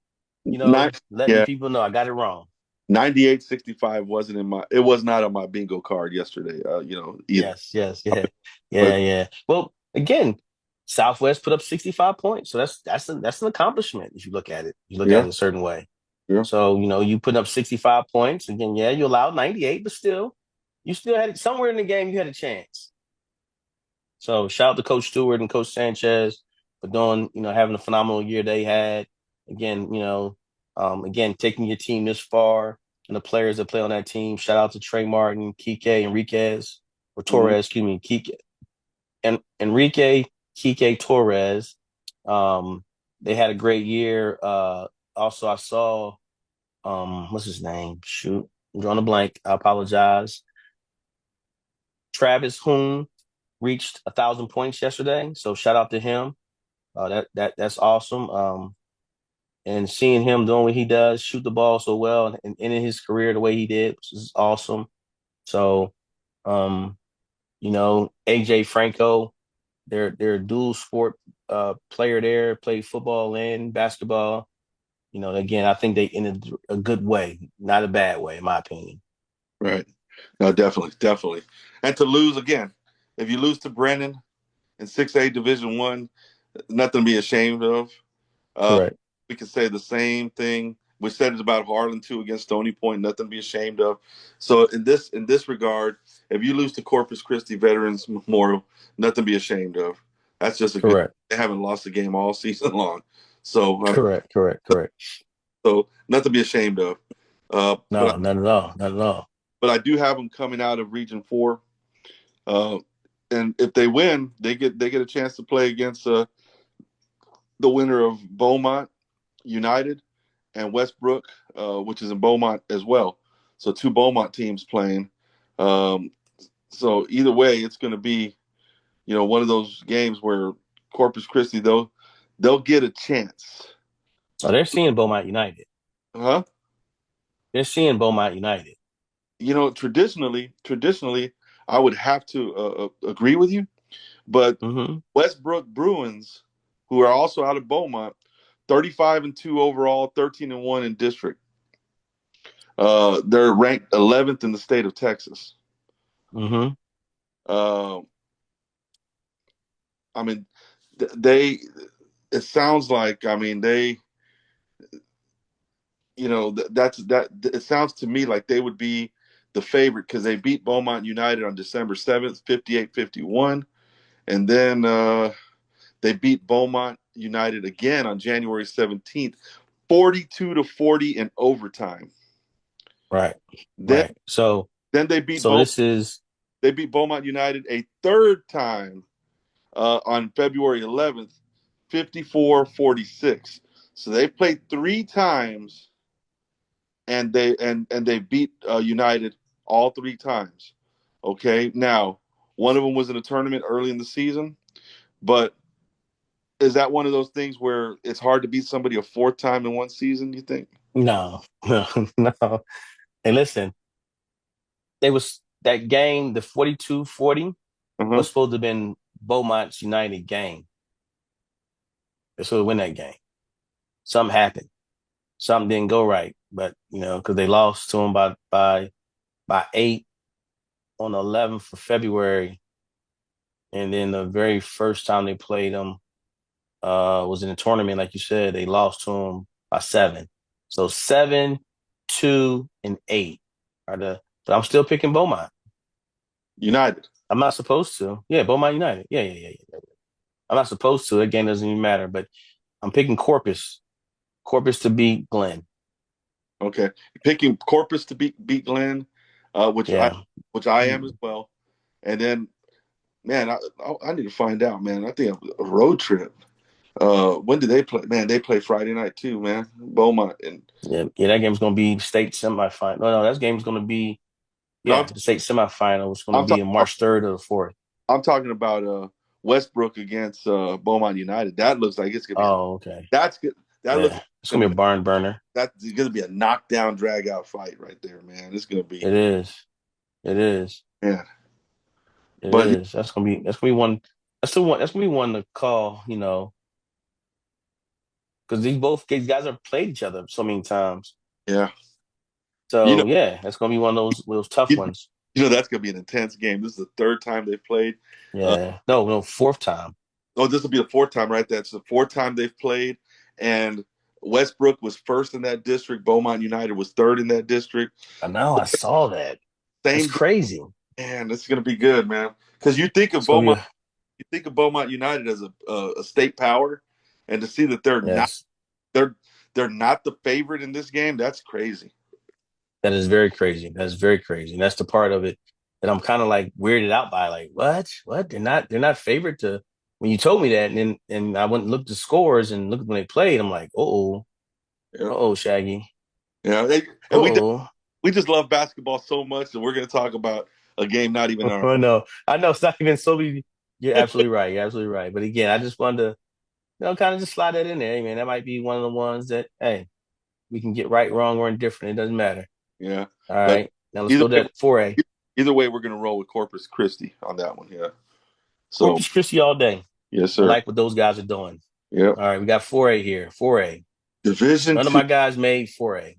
not letting yeah. people know I got it wrong. 98-65 wasn't it was not on my bingo card yesterday, either. Yes, yes, yeah, But yeah, yeah. Well, again, Southwest put up 65 points, so that's an accomplishment if you look at it. You look at yeah, it a certain way. yeah. So you put up 65 points again. Yeah, you allowed 98, but still, you still had somewhere in the game. You had a chance. So shout out to Coach Stewart and Coach Sanchez for doing, having a phenomenal year they had. Again, again, taking your team this far and the players that play on that team. Shout out to Trey Martin, Kike, Enriquez, or Mhm. Torres, excuse me, Kike and Enrique, Kike Torres. They had a great year. Also I saw what's his name? Shoot, I'm drawing a blank. I apologize. Travis Hoon reached 1,000 points yesterday, so shout out to him. That's awesome. And seeing him doing what he does, shoot the ball so well, and ending his career the way he did, which is awesome. So, AJ Franco. they're a dual sport player there, played football and basketball. Again, I think they ended a good way, not a bad way, in my opinion. Right. No, definitely, definitely. And to lose again, if you lose to Brennan in 6A Division One, nothing to be ashamed of. Uh, Correct. we can say the same thing. We said it about Harlan too against Stony Point. Nothing to be ashamed of. So in this regard, if you lose to Corpus Christi Veterans Memorial, nothing to be ashamed of. That's just a good. Correct. They haven't lost a game all season long, so Correct. Correct. Correct. nothing to be ashamed of. Uh, but No, not at all. Not at all. but I do have them coming out of Region Four, uh, and if they win, they get a chance to play against the winner of Beaumont United and Westbrook, which is in Beaumont as well. So two Beaumont teams playing. Um, so either way, it's going to be one of those games where Corpus Christi they'll get a chance. So they're seeing Beaumont United. Huh? They're seeing Beaumont United. Traditionally, I would have to agree with you, but Hmm. Westbrook Bruins, who are also out of Beaumont, 35-2 overall, 13-1 in district. They're ranked 11th in the state of Texas. Hmm. Uh, I mean, they. It sounds like they. That's that. It sounds to me like they would be the favorite because they beat Beaumont United on December 7th, 58-51, and then they beat Beaumont United again on January 17th, 42-40 in overtime. Right. Then Right. So then they beat so this is Beaumont United a third time on February 11th, 54-46. So they played three times and they beat United all three times. Okay, now one of them was in a tournament early in the season, but is that one of those things where it's hard to beat somebody a fourth time in one season? You think? no, no, no. And listen, they was that game, the 42-40 Uh-huh. was supposed to have been Beaumont's United game. They're supposed to win that game. Something happened. Something didn't go right. But because they lost to them by 8 on the 11th of February. And then the very first time they played them was in a tournament, like you said, they lost to them by 7. So 7, 2, and 8 are but I'm still picking Beaumont. United. I'm not supposed to. Yeah, Beaumont United. Yeah, yeah, yeah, yeah. I'm not supposed to. That game doesn't even matter. But I'm picking Corpus. Corpus to beat Glenn. Okay, picking Corpus to beat Glenn, uh, which I Yeah. which I am as well, and then man, I need to find out, man. I think a road trip. When do they play? Man, they play Friday night too, man. Beaumont and Yeah, yeah, that game's gonna be state semifinal. No, no, that game's gonna be no, the state semifinal is gonna I'm be talking in March 3rd or the 4th. I'm talking about Westbrook against Beaumont United. That looks like it's gonna be Oh, okay. that's good. That looks Yeah, like it's it's gonna gonna be be a barn burner. that's gonna be a knockdown, drag out fight right there, man. It's gonna be It is. It is. man. It But is. That's gonna be one. That's the one. That's gonna be one to call. Because these guys have played each other so many times. yeah, you know, So yeah, that's gonna be one of those tough you, ones. that's gonna be an intense game. This is the third time they've played. Uh, Yeah. No, no, fourth time. oh, this will be the fourth time, right? That's the fourth time they've played, and Westbrook was first in that district. Beaumont United was third in that district. I know. I saw that. That's Same crazy. man. This is gonna be good, man. Because It's gonna be You think of Beaumont United as a state power, and to see that yes. they're they're not the favorite in this game, that's crazy. That is very crazy. That's very crazy. And that's the part of it that I'm kind of like weirded out by. Like, what? What? They're not favored to when you told me that, and I went and looked at the scores and looked when they played. I'm like, Yeah, Shaggy. yeah. And Oh. we just love basketball so much, and we're going to talk about a game not even our. I know. I know it's not even so many. You're absolutely right. You're absolutely right. But again, I just wanted to, kind of just slide that in there. Hey, man, that might be one of the ones that, hey, we can get right, wrong, or indifferent. It doesn't matter. Yeah, All but right. Now let's either go to way, that 4A. either way, we're going to roll with Corpus Christi on that one. Yeah. So Corpus Christi all day. yes, I sir. like what those guys are doing. Yep. All right, we got 4A here. 4A. Division None of two, my guys made 4A.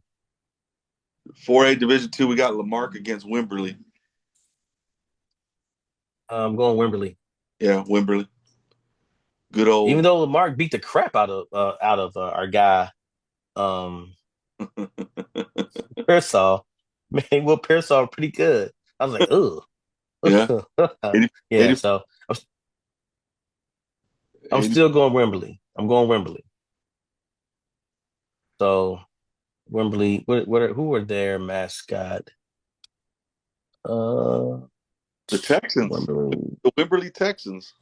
4A Division two. We got Lamarck against Wimberley. I'm going Wimberley. Yeah, Wimberley. Good old. Even though Lamar beat the crap out of our guy um Pearsall, man, Will Pearsall pretty good. I was like, Yeah. ugh. 80, Yeah, 80, so I'm 80. still going Wimberley. I'm going Wimberley. So Wimberley, who were their mascot? Uh, The Texans. Wimberley. The Wimberley Texans.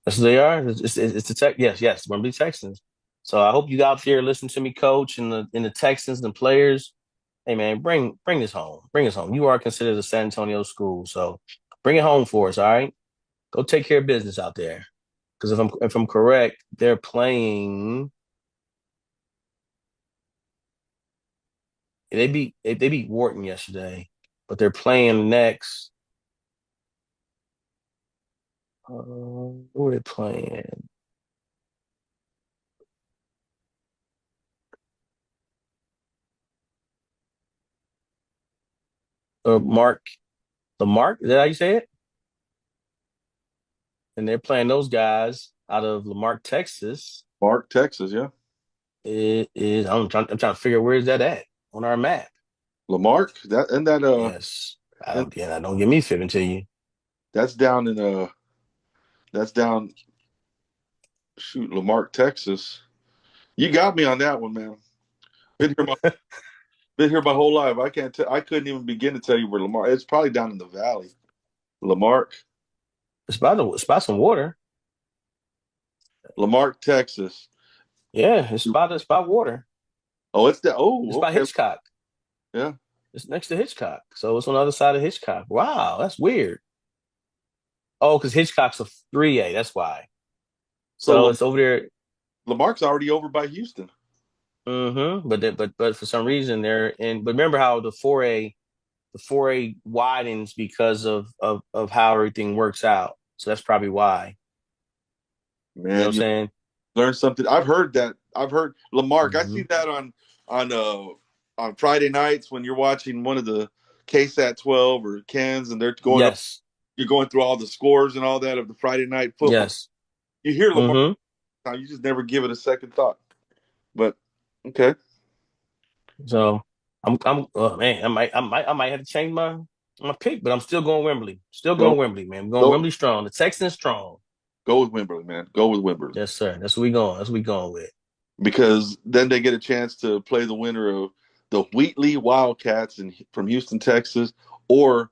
That's what they are. It's the Tech. Yes, Wimberley Texans. So I hope you out there listen to me, coach, and the Texans and players. Hey man, bring this home. Bring us home. You are considered a San Antonio school, so bring it home for us. All right, go take care of business out there. Because if I'm correct, they're playing. They beat Wharton yesterday, but they're playing next. Who are they playing? Mark. The Mark. Is that how you say it? And they're playing those guys out of Lamarck, Texas. Mark, Texas. Yeah. It is. I'm trying to figure where is that at on our map. Lamarck. That and that. Yes. And Yeah, don't get me fibbing to you. that's down in That's down. Shoot, Lamarck, Texas. You got me on that one, man. Been here my been here my whole life. I can't tell. I couldn't even begin to tell you where Lamar. It's probably down in the valley. Lamarck, It's by some water. Lamarck, Texas. Yeah, it's by water. Oh, it's that. It's Oh, by okay. Hitchcock. Yeah. It's next to Hitchcock. So it's on the other side of Hitchcock. Wow, that's weird. Oh, because Hitchcock's a 3A. That's why. So So it's over there. Lamarck's already over by Houston. But for some reason they're in. But remember how the 4A widens because of how everything works out. So that's probably why. You know what Man, I'm you saying? learn something. I've heard that. I've heard Lamarck. I see Hmm. that on on Friday nights when you're watching one of the KSAT 12 or Kens, and they're going up. Yes. You're going through all the scores and all that of the Friday night football. Yes. You hear Lamar, Hmm. you just never give it a second thought. But okay, So I'm oh man, I might have to change my pick, but I'm still going Wembley. Still go going Wembley, man. I'm going go Wembley strong. The Texans strong. go with Wimberley, man. Go with Wimberley Yes, sir. That's what we going. That's what we going with. because then they get a chance to play the winner of the Wheatley Wildcats from Houston, Texas, or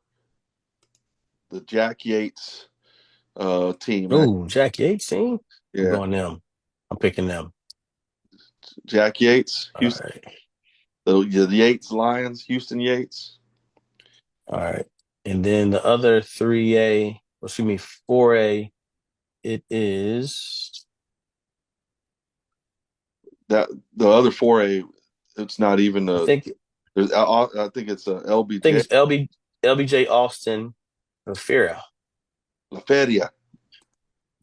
the Jack Yates team. Ooh, Jack Yates team. I'm Yeah, going them. I'm picking them. Jack Yates, All Houston, right. the Yates Lions, Houston Yates. All right. And then the other 3A, excuse me, 4A, it is That the other 4A, it's not even I a. think I think it's a I think LBJ it's LBJ Austin Fira. La Feria.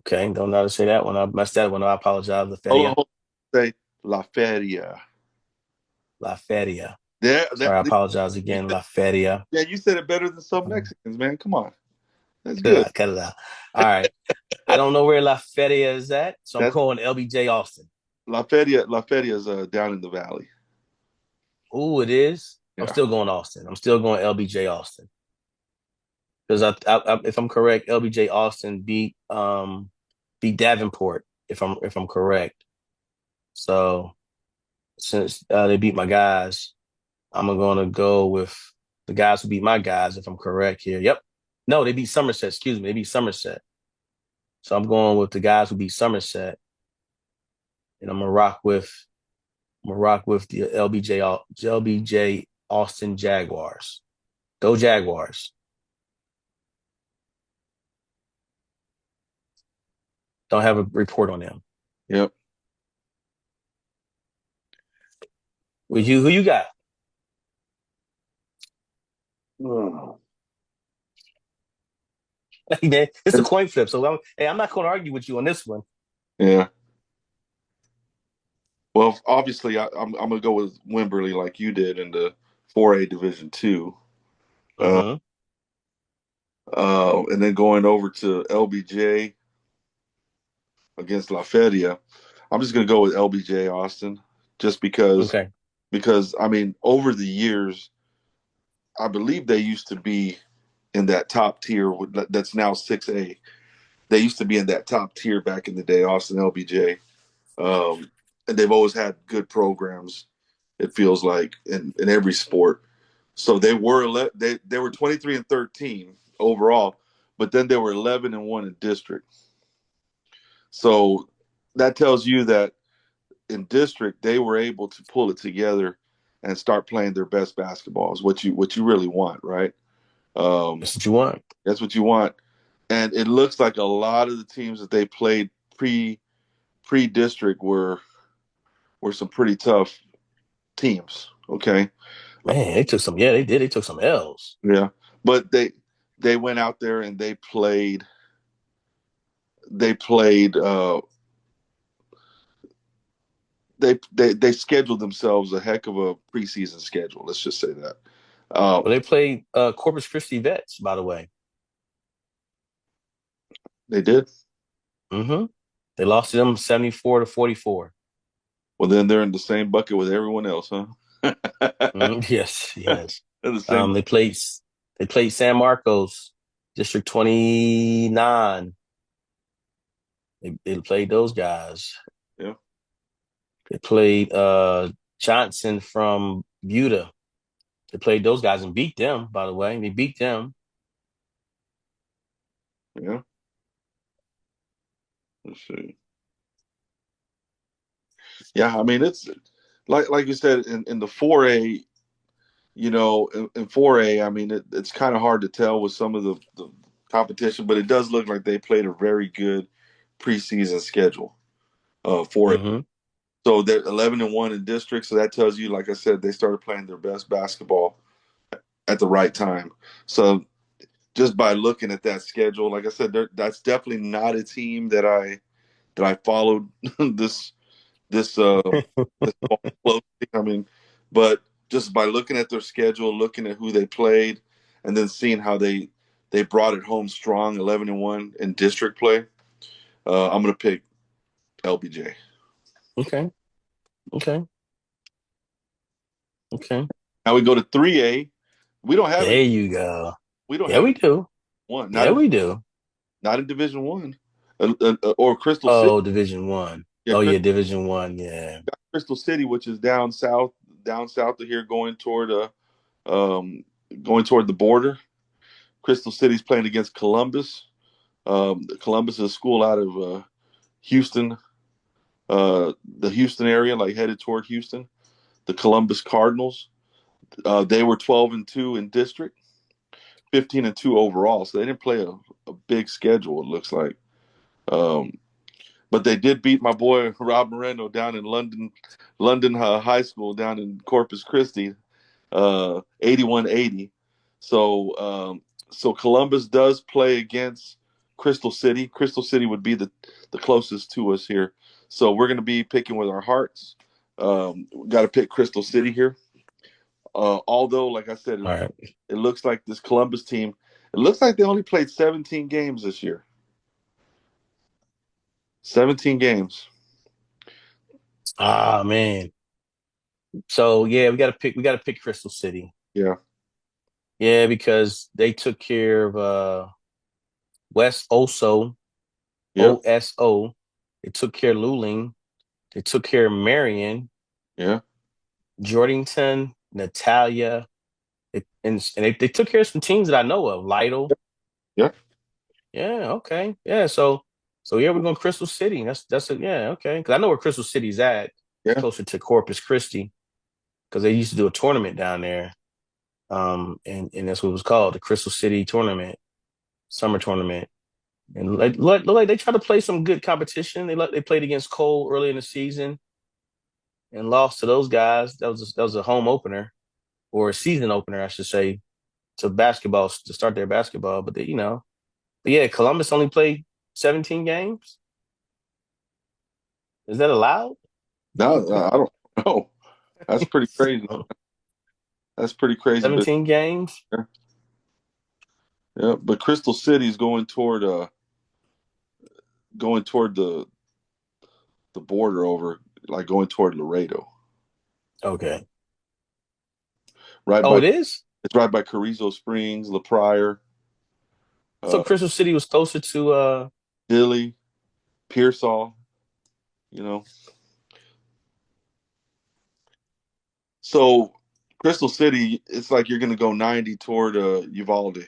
Okay, don't know how to say that one. I messed that one up. I apologize. La Hold on, Feria. hold on. Say La Feria. La Feria. There, Sorry, I apologize again. La Feria. yeah, you said it better than some Cut Mexicans, man. Come on, that's it good. out. Cut it out. All right. I don't know where La Feria is at, so I'm That's calling LBJ Austin. La Feria. La Feria is down in the valley. Ooh, it is. I'm Yeah, still going Austin. I'm still going LBJ Austin because if I'm correct, LBJ Austin beat Davenport. If I'm correct, so since they beat my guys, I'm gonna go with the guys who beat my guys. If I'm correct here, yep. No, they beat Somerset. Excuse me, they beat Somerset. So I'm going with the guys who beat Somerset, and I'm gonna rock with the LBJ Austin Jaguars. Go Jaguars. Don't have a report on them. yep. With you, who you got? Hmm. Man, it's a And, coin flip. So I'm not going to argue with you on this one. yeah. Well, obviously, I'm gonna go with Wimberley like you did in the 4A Division Two, uh, Hmm. and then going over to LBJ against La Feria. I'm just gonna go with LBJ Austin, just Okay. because I mean, over the years, I believe they used to be in that top tier that's now 6A. They used to be in that top tier back in the day, Austin LBJ, and they've always had good programs. It feels like in every sport. So they were 23-13 overall, but then they were 11-1 in district. So that tells you that in district they were able to pull it together and start playing their best basketball is what you really want, right? Um, That's what you want. that's what you want. And it looks like a lot of the teams that they played pre district were some pretty tough teams. Okay, Man, they took some. Yeah, they did. They took some L's. yeah, but they went out there and they played they scheduled themselves a heck of a preseason schedule. Let's just say that. Well, they played Corpus Christi Vets, by the way. They did. Hmm. They lost to them 74-44. Well, then they're in the same bucket with everyone else, huh? Yes, yes. In the same. They played San Marcos, District 29. They played those guys. Yeah, They played Johnson from Buda. They played those guys and beat them, by the way. They beat them. yeah. Let's see. Yeah, I mean it's like you said in the 4A, in 4A, I mean it's kind of hard to tell with some of the competition, but it does look like they played a very good preseason schedule for it. Hmm. So they're 11-1 in district, so that tells you, like I said, they started playing their best basketball at the right time. So just by looking at that schedule, like I said, that's definitely not a team that I followed this this fall closely. I mean, but just by looking at their schedule, looking at who they played, and then seeing how they brought it home strong, 11-1 in district play, I'm gonna pick LBJ. Okay. Okay. Okay. Now we go to 3A. We don't have any. There you go. We don't Yeah, have we do. one. Yeah, we do. Not in Division One, or Crystal City. Oh, Division One. Yeah, Oh, yeah, Division One. Yeah. Crystal City, which is down south of here, um, going toward the border. Crystal City's playing against Columbus. Columbus is a school out of Houston, the Houston area, like headed toward Houston. The Columbus Cardinals. They were 12-2 in district, 15-2 overall. So they didn't play a big schedule. It looks like. Um, but they did beat my boy Rob Moreno down in London High School down in Corpus Christi, 81-80. So so Columbus does play against Crystal City. Crystal City would be the closest to us here. So we're going to be picking with our hearts. Got to pick Crystal City here. Although, like I said, All right. it looks like this Columbus team. It looks like they only played 17 games this year. 17 games. Ah, man. So yeah, we gotta pick Crystal City. Yeah. Yeah, because they took care of West Oso, Yep. OSO. They took care of Luling. They took care of Marion, Yeah. Jordanton, Natalia. They took care of some teams that I know of. Lytle. Yeah. Yeah, okay. Yeah, so yeah, we're going Crystal City. That's it. Yeah, okay. Because I know where Crystal City's at. It's Yeah. closer to Corpus Christi because they used to do a tournament down there. And that's what it was called, the Crystal City Tournament, summer tournament. And like they tried to play some good competition. They played against Cole early in the season and lost to those guys. That was a home opener or a season opener, I should say, to basketball to start their basketball. But they. But yeah, Columbus only played 17 games. Is that allowed? Now I don't know. That's pretty crazy. That's pretty crazy. But 17 games? yeah, yeah. But Crystal City is going toward the border over, like going toward Laredo, Okay. right Oh, by it is? it's right by Carrizo Springs, La Pryor, I thought uh, Crystal City was closer to Dilly, Pearsall. You know, so Crystal City, it's like you're going to go 90 toward Uvalde,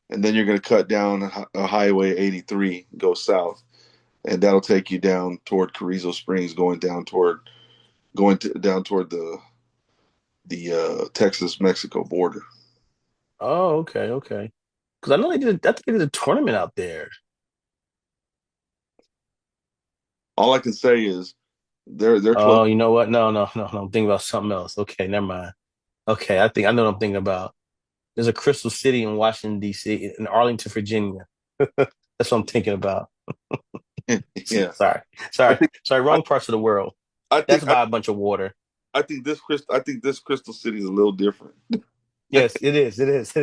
and then you're going to cut down Highway 83, go south, and that'll take you down toward Carrizo Springs, down toward the Texas Mexico border. Oh, okay, okay. Because I know I think they did a tournament out there. All I can say is they're close. Oh, you know what? No, no, no, no. I'm thinking about something else. Okay, never mind. Okay, I know what I'm thinking about. There's a Crystal City in Washington, D.C., in Arlington, Virginia. That's what I'm thinking about. Yeah, Sorry, I sorry, think sorry. I, Wrong parts of the world. I That's think I, by a bunch of water. I think this Crystal City is a little different. Yes, it is. It is.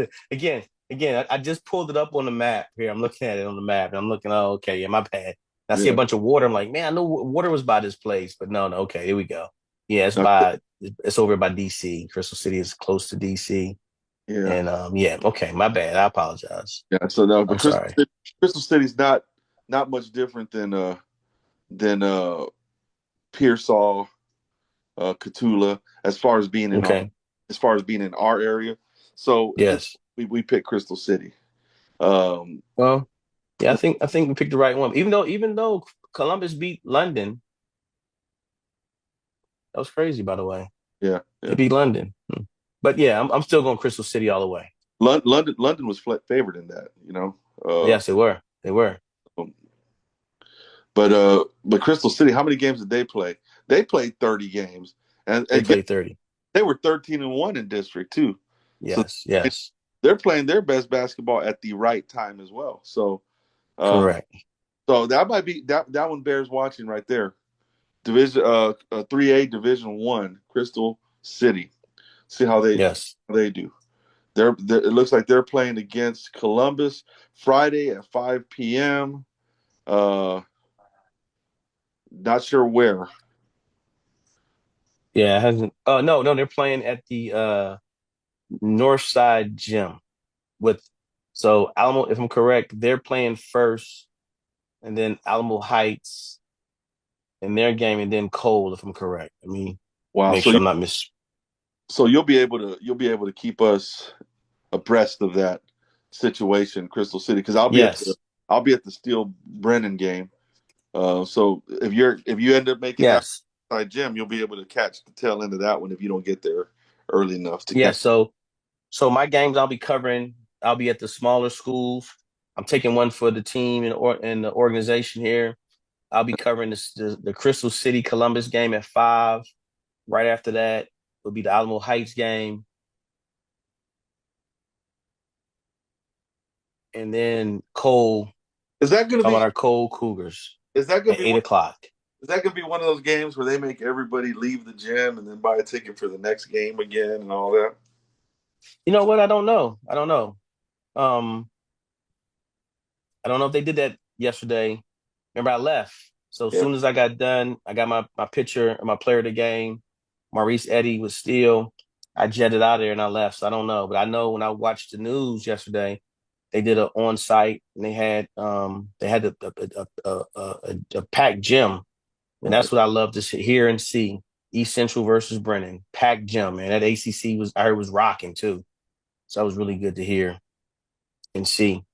Again, I just pulled it up on the map here. I'm looking at it on the map, and I'm looking. Oh, okay, yeah, my bad. I see a Yeah. bunch of water. I'm like, man, I know water was by this place, but no, no. Okay, here we go. Yeah, Uh, it's over by DC. Crystal City is close to DC, yeah. and yeah, okay, my bad. I apologize. Yeah. So no, but I'm sorry. Crystal City's not much different than Pearsall, Catula, Okay. as far as being in our area. So Yes. we picked Crystal City. Um, Well, yeah, I think we picked the right one. Even though Columbus beat London, that was crazy, by the way. yeah, They yeah. beat London. But yeah, I'm still going Crystal City all the way. London was favored in that, you know. Uh, Yes, they were. They were. um, but Crystal City, how many games did they play? They played 30 games, They and played 30. they were 13-1 in district too. So Yes, yes. they're playing their best basketball at the right time as well. Uh, Correct. so that might be that one bears watching right there. Division 3A Division 1 Crystal City. See Yes. how they do. It looks like they're playing against Columbus Friday at 5 p.m. Uh, not sure where. Yeah, it hasn't no, no, they're playing at the North Side Gym with so Alamo, if I'm correct, they're playing first and then Alamo Heights in their game and then Cole, if I'm correct. I mean, Wow. make sure I'm not miss. So you'll be able to keep us abreast of that situation, Crystal City, because Yes. I'll be at the Steel Brennan game. So if you end up making that Yes. side gym, you'll be able to catch the tail end of that one if you don't get there early enough to catch. Yes. So my games I'll be covering, I'll be at the smaller schools. I'm taking one for the team and the organization here. I'll be covering the Crystal City Columbus game at 5. Right after that will be the Alamo Heights game. And then Cole, Is that gonna talking be about our Cole Cougars is that gonna at be 8 o'clock. is that gonna be one of those games where they make everybody leave the gym and then buy a ticket for the next game again and all that? You know what? I don't know. I don't know. Um, I don't know if they did that yesterday. Remember, I left. So as Yeah. soon as I got done, I got my picture and my player of the game. Maurice Eddy was still. I jetted out of there and I left. So I don't know. But I know when I watched the news yesterday, they did an on site and they had a packed gym. And Right. that's what I love to hear and see. East Central versus Brennan. Packed gym, man. That ACC was I heard was rocking too. So that was really good to hear and see.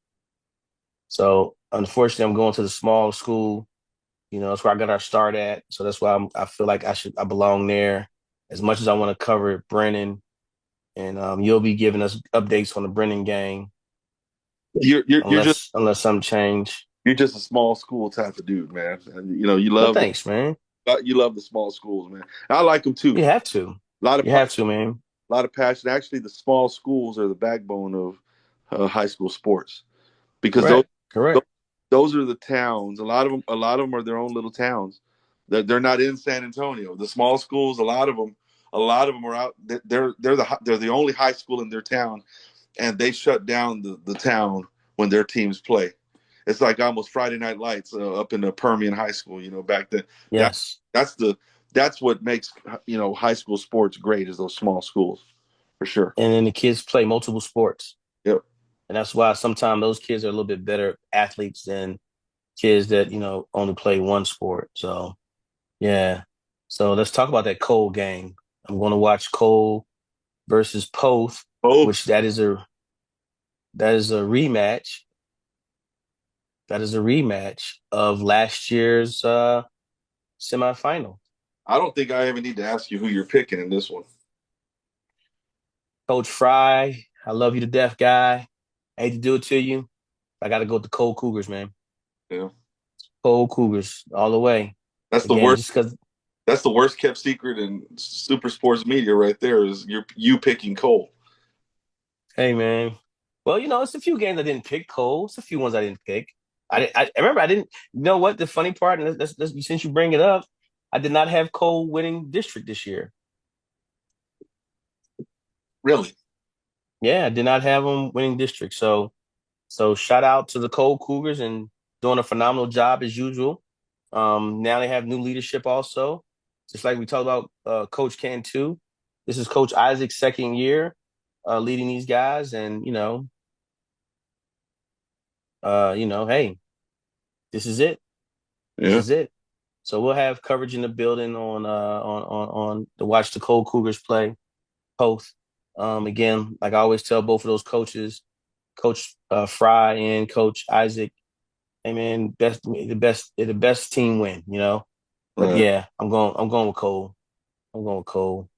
So unfortunately, I'm going to the small school. That's where I got our start at. So that's why I feel like I belong there. As much as I want to cover Brennan, and you'll be giving us updates on the Brennan game, You're just unless some change. you're just a small school type of dude, man. And, Well, thanks, man. you love the small schools, man. I like them too. You have to. A lot of You have to, man. a lot of passion. Actually, the small schools are the backbone of high school sports. because those Correct. Correct. those are the towns. A lot of them are their own little towns. They're not in San Antonio. The small schools, a lot of them are out. They're the only high school in their town, and they shut down the town when their teams play. It's like almost Friday Night Lights up in the Permian High School. Back then. That Yes. that's the that's what makes high school sports great is those small schools for sure. And then the kids play multiple sports. Yep. And that's why sometimes those kids are a little bit better athletes than kids that, only play one sport. So, yeah. So let's talk about that Cole game. I'm going to watch Cole versus Poth, which Both. that is a rematch. That is a rematch of last year's semifinal. I don't think I even need to ask you who you're picking in this one. Coach Fry, I love you to death, guy. I hate to do it to you. I got to go with the Cole Cougars, man. Yeah. Cole Cougars all the way. That's the Again, worst. just because, That's the worst kept secret in super sports media right there is you picking Cole. hey, man. Well, it's a few games I didn't pick Cole. It's a few ones I didn't pick. I remember I didn't. You know what? The funny part, and since you bring it up, I did not have Cole winning district this year. Really? Yeah, I did not have him winning district. So shout out to the Cole Cougars and doing a phenomenal job as usual. Now they have new leadership also, just like we talked about Coach Cantu. This is Coach Isaac's second year leading these guys, and hey, this is it. This Yeah. is it. So we'll have coverage in the building on to watch the Cole Cougars play both. Again, like I always tell both of those coaches, Coach Fry and Coach Isaac, hey man, the best team win. But Right. yeah, I'm going with Cole. I'm going with Cole.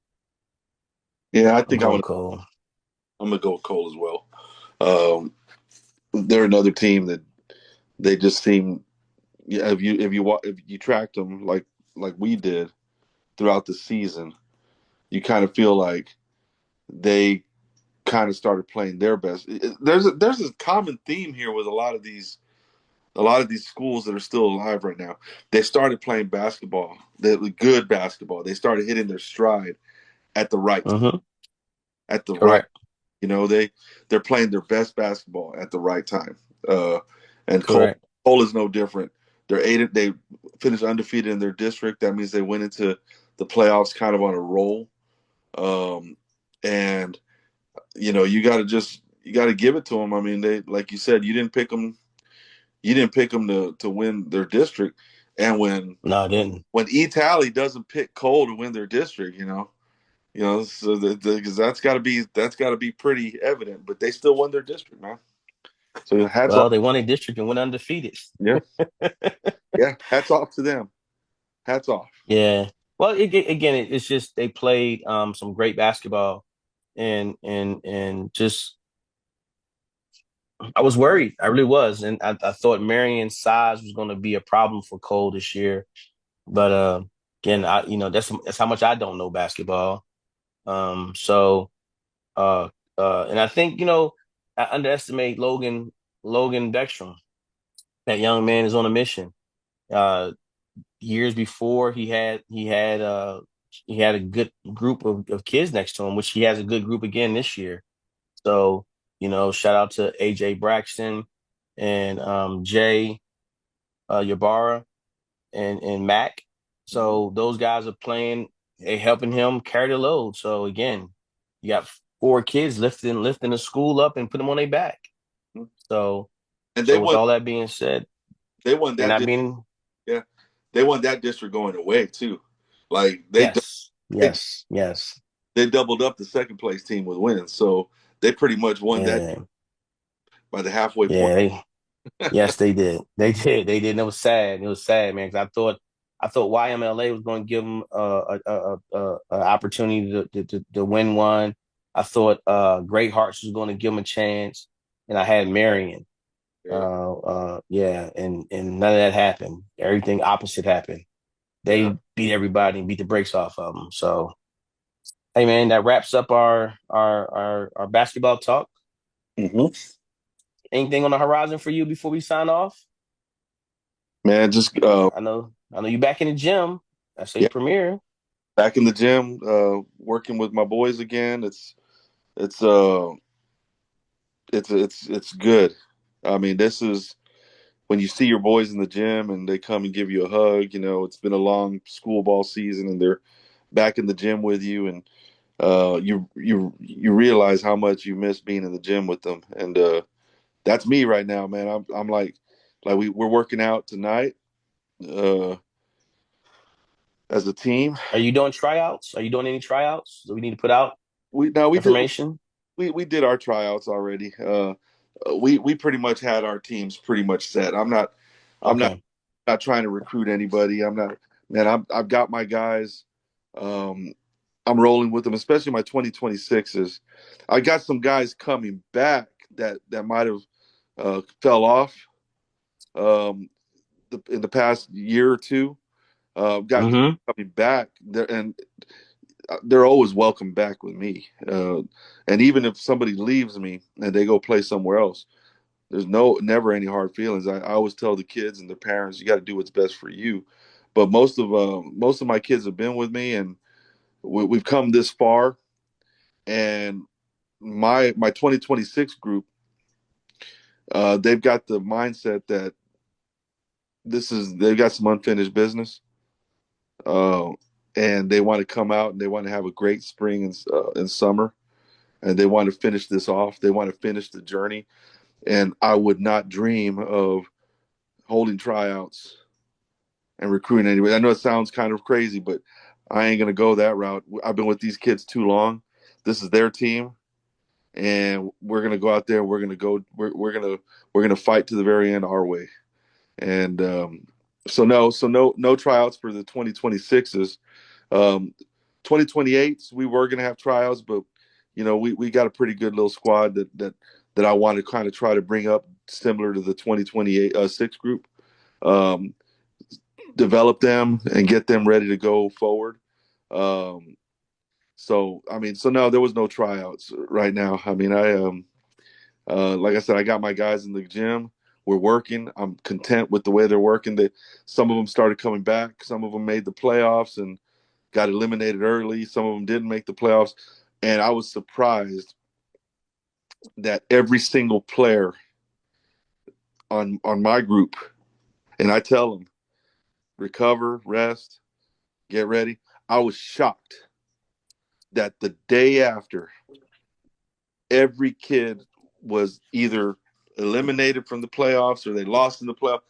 Yeah, I I'm think I'm going gonna with Cole. I'm gonna go with Cole as well. Um, they're another team that they just seem. Yeah, if you tracked them like we did throughout the season, you kind of feel like they kind of started playing their best. There's a common theme here with a lot of these schools that are still alive right now. They started playing basketball, good basketball. They started hitting their stride at the right time, Hmm. at the right. Correct. They're playing their best basketball at the right time. Uh, and Correct. Cole is no different. They finished undefeated in their district. That means they went into the playoffs kind of on a roll. And you got to give it to them. I mean, they like you said, you didn't pick them. You didn't pick them to win their district. And when No, I didn't. when E Tally doesn't pick Cole to win their district, so because that's got to be pretty evident. But they still won their district, man. So hats off. Well, they won a district and went undefeated. Yeah, yeah. Hats off to them. Hats off. Yeah. Well, again, it's just they played some great basketball, and just I was worried. I really was, and I thought Marion's size was going to be a problem for Cole this year. But again, that's how much I don't know basketball. So and I think I underestimate Logan Beckstrom. That young man is on a mission. Uh, Years before he had a good group of kids next to him, which he has a good group again this year. So shout out to AJ Braxton and Jay Yabara and Mac. Mhm. So those guys are playing, they helping him carry the load. So again, you got four kids lifting the school up and put them on their back. So And they so with won. all that being said, They won they're that. not being Yeah, they won that district going away too. Like yes, they yes, yes. they doubled up the second place team with wins, so they pretty much won that Yeah, by the halfway point. yeah. Yes, they did. They did. They did. And it was sad. It was sad, man. Because I thought YMLA was going to give them a opportunity to win one. I thought Great Hearts was going to give them a chance, and I had Marion. Yeah, Yeah, and none of that happened. Everything opposite happened. yeah. They beat everybody and beat the brakes off of them. So, hey, man, that wraps up our basketball talk. Hmm. Anything on the horizon for you before we sign off? Man, just I know you back in the gym. I say yeah, Premier. back in the gym, working with my boys again. It's uh it's good. I mean, this is when you see your boys in the gym and they come and give you a hug. You know, it's been a long school ball season, and they're back in the gym with you, and you realize how much you miss being in the gym with them. And that's me right now, man. I'm like we're working out tonight uh, as a team. Are you doing tryouts? Are you doing any tryouts that we need to put out We now we did information? we did our tryouts already. We pretty much had our teams pretty much set. I'm not Okay. not trying to recruit anybody. I'm not man. I've got my guys. Um, I'm rolling with them, especially my 2026s. I got some guys coming back that might have fell off um, in the past year or two. Got guys Mm-hmm. coming back, and they're always welcome back with me. And even if somebody leaves me and they go play somewhere else, there's never any hard feelings. I always tell the kids and their parents, you got to do what's best for you. But most of my kids have been with me, and we've come this far. And my 2026 group, they've got the mindset that they've got some unfinished business, uh, and they want to come out and they want to have a great spring and summer, and they want to finish this off. They want to finish the journey, and I would not dream of holding tryouts and recruiting anybody. I know it sounds kind of crazy, but I ain't gonna go that route. I've been with these kids too long. This is their team, and we're gonna go out there. We're gonna go. We're gonna fight to the very end our way. And no tryouts for the 2026s. 2028s we were gonna have tryouts, but we got a pretty good little squad that I want to kind of try to bring up similar to the 2028 six group. Um, develop them and get them ready to go forward. Um, so no, there was no tryouts right now. I mean, like I said, I got my guys in the gym. We're working. I'm content with the way they're working. That some of them started coming back. Some of them made the playoffs and got eliminated early. Some of them didn't make the playoffs, and I was surprised that every single player on my group, and I tell them recover, rest, get ready. I was shocked that the day after, every kid was either eliminated from the playoffs or they lost in the playoffs,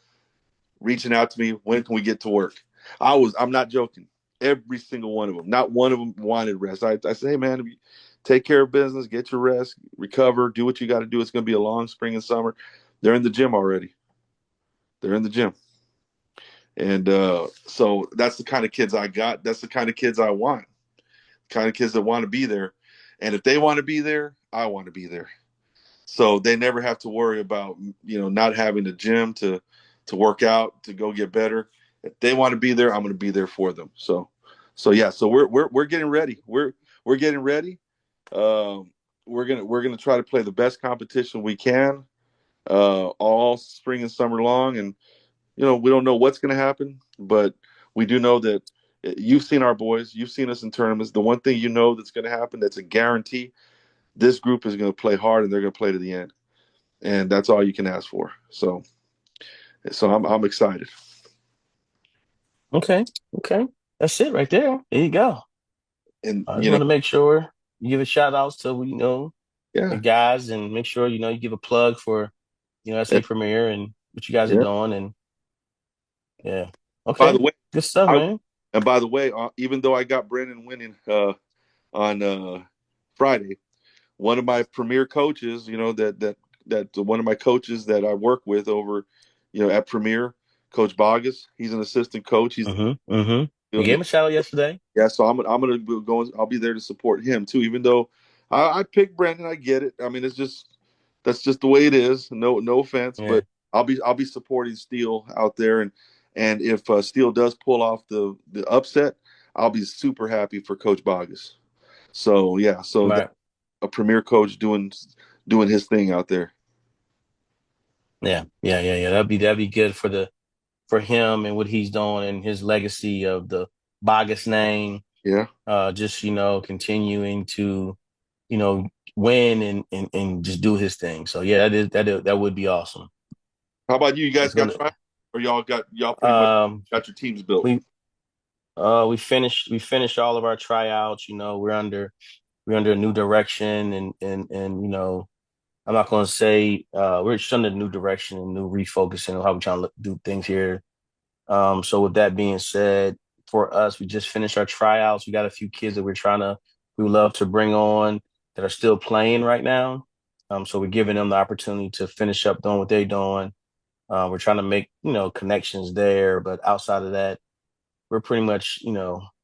reaching out to me, when can we get to work? I'm not joking. Every single one of them, not one of them wanted rest. I say, hey man, take care of business, get your rest, recover, do what you got to do. It's going to be a long spring and summer. They're in the gym already. They're in the gym. And so that's the kind of kids I got. That's the kind of kids I want. Kind of kids that want to be there. And if they want to be there, I want to be there. So they never have to worry about not having a gym to work out to go get better. If they want to be there, I'm going to be there for them. So yeah, so we're getting ready. We're getting ready. Um, we're gonna try to play the best competition we can all spring and summer long. And we don't know what's going to happen, but we do know that you've seen our boys, you've seen us in tournaments. The one thing that's going to happen, that's a guarantee, this group is going to play hard and they're going to play to the end, and that's all you can ask for. So I'm excited. Okay. Okay. That's it right there. There you go. And I just want to make sure you give a shout outs to, the yeah, guys and make sure, you give a plug for, and, SA Premier and what you guys are yeah. doing. And yeah. By the Okay. way, Good stuff, I man. and by the way, even though I got Brennan winning on Friday, one of my premier coaches, that one of my coaches that I work with over, at Premier, Coach Bogus, he's an assistant coach. He's Mm-hmm. Mm-hmm. You doing gave the him a shout out yesterday. Yeah, so I'm gonna be going. I'll be there to support him too. Even though I picked Brandon, I get it. I mean, that's just the way it is. No offense, Yeah. but I'll be supporting Steele out there, and if Steele does pull off the upset, I'll be super happy for Coach Bogus. So yeah, so that's Right. a premier coach doing his thing out there. Yeah. That'd be good for him and what he's doing and his legacy of the Bogus name. Yeah. Just continuing to you know win and just do his thing. So yeah, that would be awesome. How about you? You guys It's got gonna tried, or y'all pretty much um got your teams built? we we finished all of our tryouts. We're under a new direction and I'm not going to say we're just under a new direction and new refocusing on how we're trying to do things here. So with that being said, for us, we just finished our tryouts. We got a few kids that we would love to bring on that are still playing right now. So we're giving them the opportunity to finish up doing what they're doing. We're trying to make, connections there, but outside of that, we're pretty much,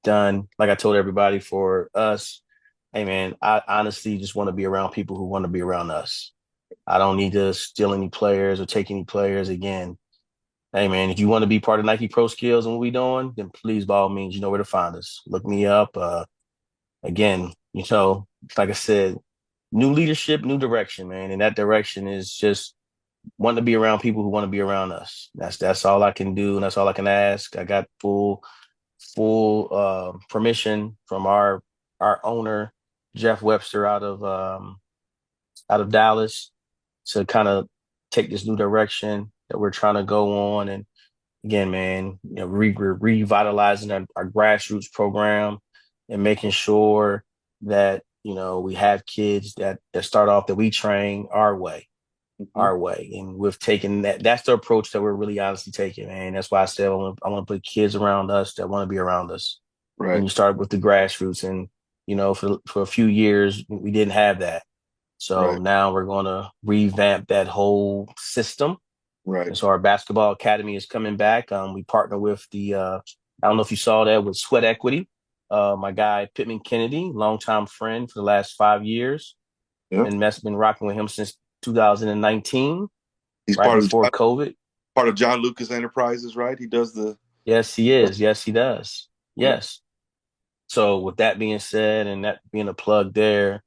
done. Like I told everybody, for us, hey man, I honestly just want to be around people who want to be around us. I don't need to steal any players or take any players again. Hey man, if you want to be part of Nike Pro Skills and what we doing, then please, by all means, you know where to find us. Look me up. Again, like I said, new leadership, new direction, man, and that direction is just wanting to be around people who want to be around us. That's all I can do, and that's all I can ask. I got full permission from our owner, Jeff Webster, out of Dallas, to kind of take this new direction that we're trying to go on. And again, man, we're revitalizing our grassroots program and making sure that we have kids that start off that we train Hmm. our way, and we've taken that's the approach that we're really honestly taking, man. That's why I said I want to put kids around us that want to be around us. And Right. you start with the grassroots, and for a few years we didn't have that. So Right. now we're going to revamp that whole system. Right. And so our basketball academy is coming back. We partner with I don't know if you saw that, with Sweat Equity. My guy Pittman Kennedy, longtime friend for the last 5 years, Yeah. been rocking with him since 2019, He's right before COVID. part of John Lucas Enterprises, right? He does the. Yes, he is. Yes, he does. Yeah. Yes. So with that being said, and that being a plug there,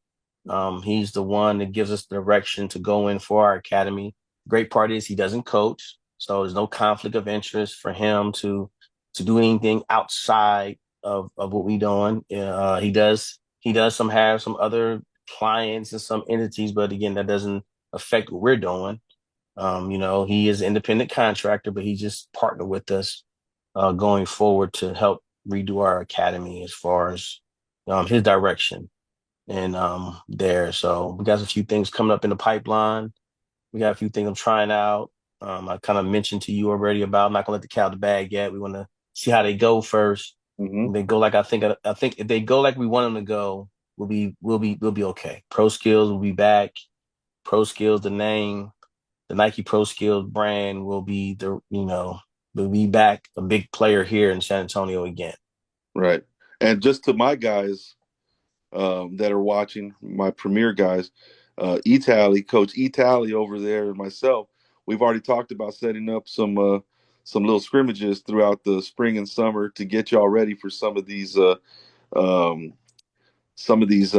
he's the one that gives us the direction to go in for our academy. Great part is he doesn't coach, so there's no conflict of interest for him to do anything outside of what we doing. He does have some other clients and some entities, but again, that doesn't affect what we're doing. He is an independent contractor, but he just partnered with us going forward to help redo our academy as far as his direction and there. So we got a few things coming up in the pipeline. We got a few things I'm trying out. I kind of mentioned to you already about, I'm not gonna let the cat out of the bag yet. We want to see how they go first. Hmm. If they go like I think if they go like we want them to go, we'll be okay. Pro Skills will be back. Pro Skills, the name, the Nike Pro Skills brand will be back a big player here in San Antonio again. Right. And just to my guys that are watching, my premier guys, Coach Etali over there, and myself, we've already talked about setting up some little scrimmages throughout the spring and summer to get y'all ready for um, some of these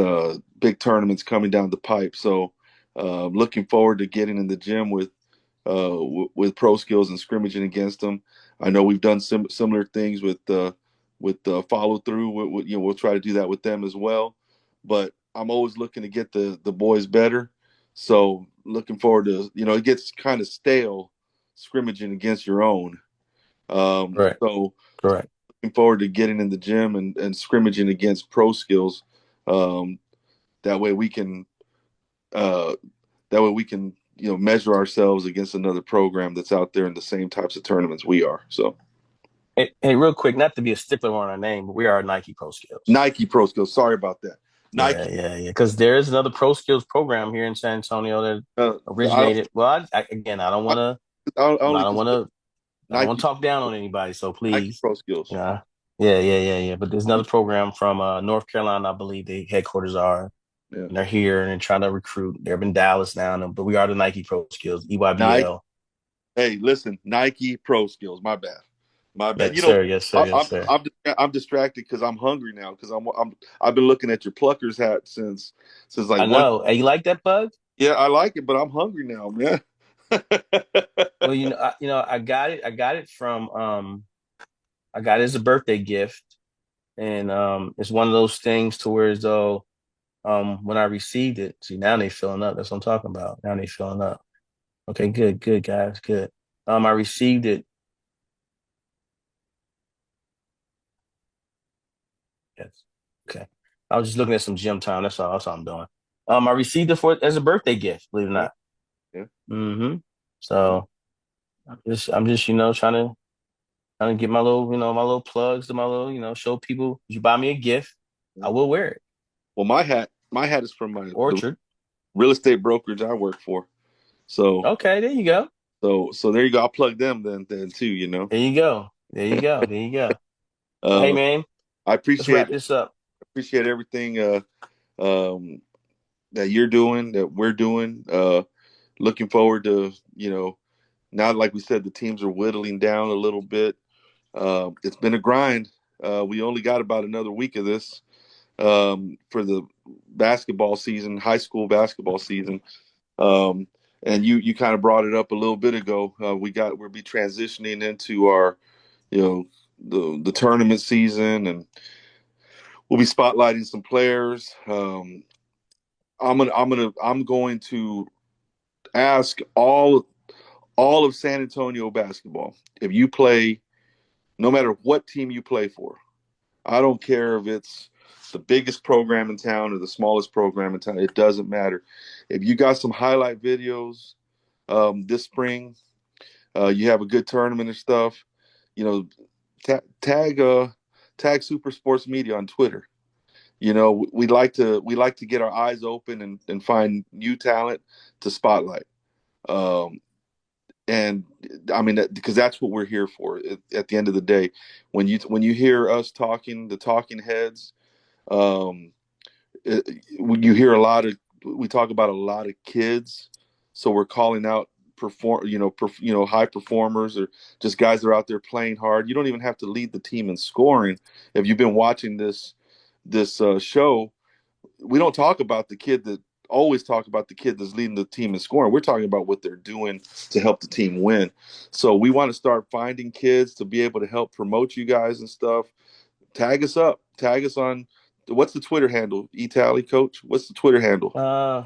big tournaments coming down the pipe. So, looking forward to getting in the gym with pro skills and scrimmaging against them. I know we've done similar things with follow through. We'll try to do that with them as well. But I'm always looking to get the boys better. So looking forward to it gets kind of stale scrimmaging against your own. Correct. So Correct. looking forward to getting in the gym and scrimmaging against pro skills. Um, that way we can uh, measure ourselves against another program that's out there in the same types of tournaments we are. So Hey, real quick, not to be a stickler on our name, but we are Nike Pro Skills. Nike Pro Skills. Sorry about that. Yeah, Nike. yeah, yeah. Because there is another Pro Skills program here in San Antonio that I originated. Well, again, I don't want to. I I only don't can want say to. I don't want to Nike talk down on anybody. So Nike please, Pro Skills. yeah, yeah. But there's another program from North Carolina, I believe the headquarters are, Yeah. and they're here and they're trying to recruit. They're in Dallas now, but we are the Nike Pro Skills, Nike. EYBL. Hey, listen, Nike Pro Skills. My bad. My bad. Yes, sir. Yes, sir. I, Yes, I'm sir. I'm distracted because I'm hungry now because I've been looking at your Pluckers hat since like I one. know. Hey, you like that bug? Yeah, I like it, but I'm hungry now, man. Well, I got it. I got it from I got it as a birthday gift, and it's one of those things to where as though when I received it, see now they filling up. That's what I'm talking about. Now they filling up. Okay, good, good guys, good. I received it. Yes. Okay. I was just looking at some gym time. That's all. That's all I'm doing. I received it for as a birthday gift. Believe it or Yeah, not. yeah. Mm-hmm. So I'm just trying to get my little plugs to my little show people. You buy me a gift, Yeah. I will wear it. Well, my hat is from the Orchard. real estate brokerage I work for. So Okay, there you go. so there you go. I'll plug them then too. There you go. There you go. There you go. Well, hey Uh, man, I let's wrap appreciate this up. appreciate everything um, that you're doing, that we're doing. Looking forward to now, like we said, the teams are whittling down a little bit. It's been a grind. We only got about another week of this for the basketball season, high school basketball season. Um, and you kind of brought it up a little bit ago. We'll be transitioning into our you know the tournament season, and we'll be spotlighting some players. I'm going to ask all of San Antonio basketball, if you play, no matter what team you play for, I don't care if it's the biggest program in town or the smallest program in town. It doesn't matter. If you got some highlight videos this spring, you have a good tournament and stuff, you know, tag Super Sports Media on Twitter. We like to get our eyes open and find new talent to spotlight. Um, and I mean, because that's what we're here for. At the end of the day, when you hear us talking, the talking heads, um, you hear a lot of we talk about a lot of kids, so we're calling out high performers or just guys that are out there playing hard. You don't even have to lead the team in scoring. If you've been watching this show, we don't talk about the kid that always talk about the kid that's leading the team in scoring. We're talking about what they're doing to help the team win. So we want to start finding kids to be able to help promote you guys and stuff. Tag us up. Tag us on what's the Twitter handle? Etally coach. What's the Twitter handle? Uh,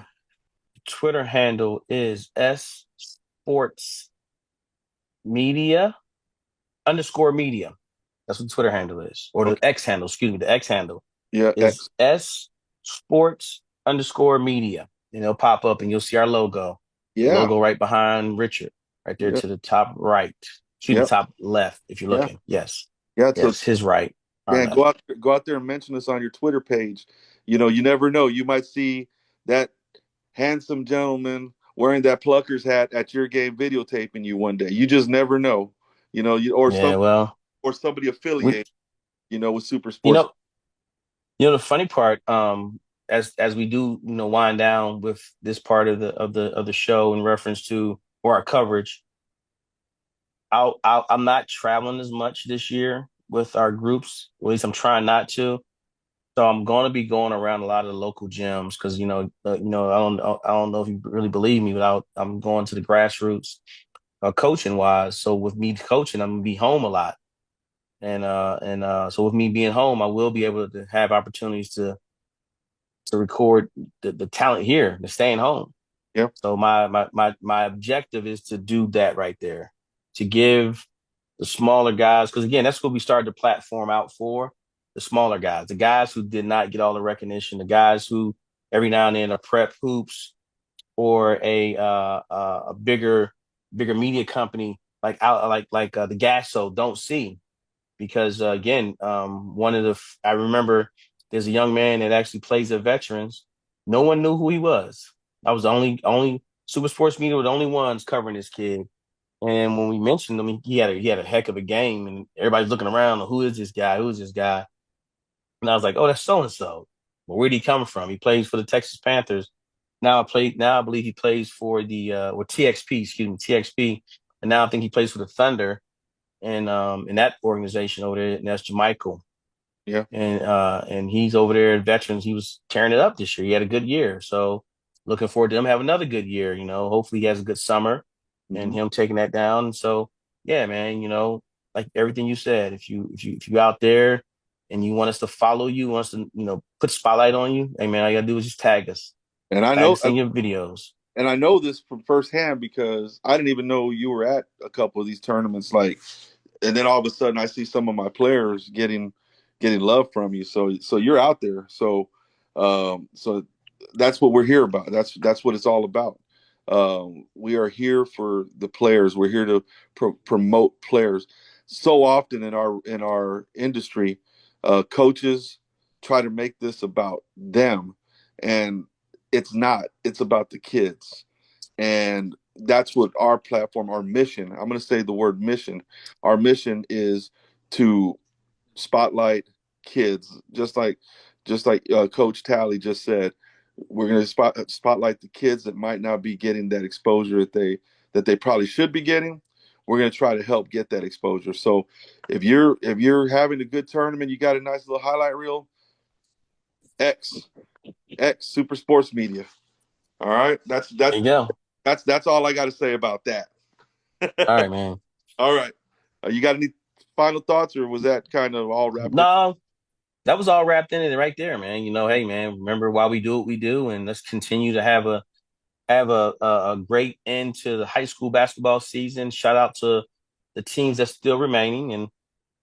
Twitter handle is S Sports Media underscore media. That's what the Twitter handle is, or the Okay. X handle. Excuse me, the X handle Yeah. is X. S Sports underscore media. And it'll pop up and you'll see our logo. The Yeah. logo right behind Richard, right there Yeah. to the top right. Excuse me, Yeah. top left if you're Yeah. looking. Yes. Yeah. So Yes, his right, our man, left. go out there and mention us on your Twitter page. You never know. You might see that handsome gentleman wearing that Pluckers hat at your game videotaping you one day. You just never know. Yeah, well, Or somebody we affiliated, with Super you Sports. know, the funny part, as we do, wind down with this part of the show in reference to or our coverage, I'm not traveling as much this year with our groups. At least I'm trying not to. So I'm going to be going around a lot of the local gyms because I don't know if you really believe me, but I'm going to the grassroots coaching wise. So with me coaching, I'm gonna be home a lot, and so with me being home, I will be able to have opportunities to record the talent here, to staying home. Yeah, So my objective is to do that right there, to give the smaller guys, because again, that's what we started the platform out for, the smaller guys, the guys who did not get all the recognition, the guys who every now and then are prep hoops or a bigger media company like the Gasso don't see because again, one of I remember there's a young man that actually plays at Veterans. No one knew who he was. I was the only Super Sports Media were the only ones covering this kid. And when we mentioned him, he had a heck of a game, and everybody's looking around. Who is this guy? Who is this guy? And I was like, oh, that's so and so. But where'd he come from? He plays for the Texas Panthers. Now I believe he plays for the or TXP, excuse me, TXP. And now I think he plays for the Thunder and in that organization over there, and that's Jermichael. yeah, And he's over there at Veterans. He was tearing it up this year. He had a good year. So looking forward to him have another good year. Hopefully he has a good summer. and Mhm. him taking that down. So yeah, man, like everything you said, if you out there and you want us to follow you, want us to put spotlight on you, hey man, all you gotta do is just And I tag know, us in your videos. and I know this from firsthand because I didn't even know you were at a couple of these tournaments. Like, and then all of a sudden, I see some of my players getting love from you. So you're out there. So that's what we're here about. That's what it's all about. We are here for the players. We're here to promote players. So often in our industry, coaches try to make this about them, and it's not. It's about the kids, and that's what our platform, our mission. I'm going to say the word mission. Our mission is to spotlight kids, just like Coach Tally just said. We're going to spotlight the kids that might not be getting that exposure that they probably should be getting. We're going to try to help get that exposure. So if you're having a good tournament, you got a nice little highlight reel. X X Super Sports Media. All right, that's There that's you go. that's all I got to say about that. All right, man. All right, you got any final thoughts, or was that kind of all wrapped up? No, that was all wrapped in it right there, man. Hey, man, remember why we do what we do, and let's continue to have a great end to the high school basketball season. Shout out to the teams that's still remaining and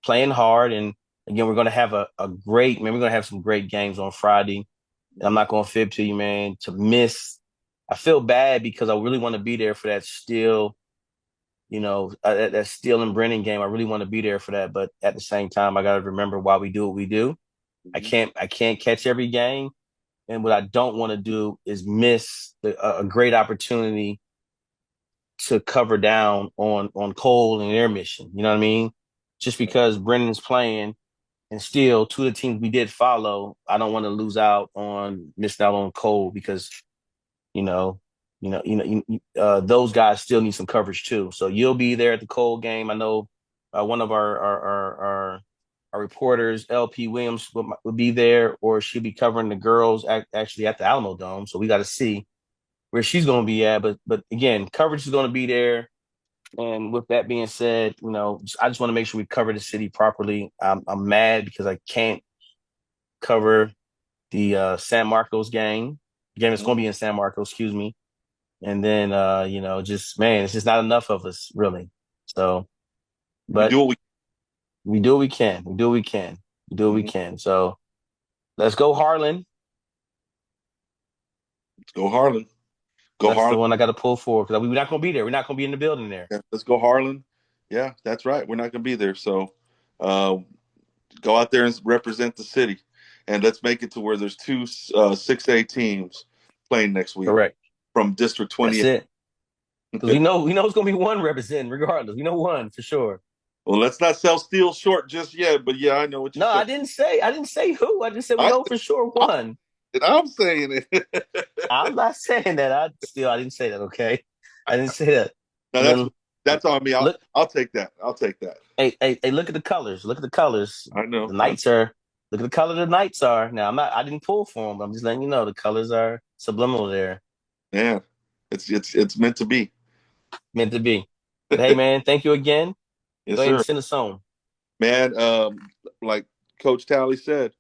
playing hard. And again, we're gonna have a great man. We're gonna have some great games on Friday. And I'm not gonna fib to you, man. To miss, I feel bad because I really want to be there for that still. That Steel and Brennan game. I really want to be there for that, but at the same time, I got to remember why we do what we do. Mhm. I can't catch every game, and what I don't want to do is miss a great opportunity to cover down on Cole and their mission. You know what I mean? Just because Brennan's playing and still two of the teams we did follow, I don't want to lose out on missing out on Cole because you know, those guys still need some coverage too. So you'll be there at the Cole game. I know one of our reporters, LP Williams, will be there, or she'll be covering the girls actually at the Alamo Dome. So we got to see where she's going to be at. But again, coverage is going to be there. And with that being said, I just want to make sure we cover the city properly. I'm mad because I can't cover the San Marcos game. The game is going to be in San Marcos, excuse me. And then just man, it's just not enough of us really. So, We but do what we. we do what we can. We do what we can. We do what we Mhm. can. So let's go Harlan. Let's go Harlan. Go That's the Harlan. one I got to pull for because we're not going to be there. We're not going to be in the building there. Yeah, let's go Harlan. Yeah, that's right. We're not going to be there. So uh, go out there and represent the city, and let's make it to where there's two 6A teams playing next week Correct. from District That's 28. it. Because we know it's going to be one representing regardless. We know one for sure. Well, let's not sell steel short just yet, but yeah, I know what you're No, saying. I didn't say who. I just said we I, know for sure one. I'm saying it. I'm not saying that. I didn't say that. Okay, I didn't say that. No, And then that's on me. I'll look, I'll take that. I'll take that. hey, look at the colors. Look at the colors. I know. The Knights are. Look at the color the Knights are. Now I'm not. I didn't pull for them. But I'm just letting you know the colors are subliminal there, Man, it's meant to be. meant to be. But hey, man, thank you again. Yes, Go ahead and sir. send us home. Man, like Coach Tally said,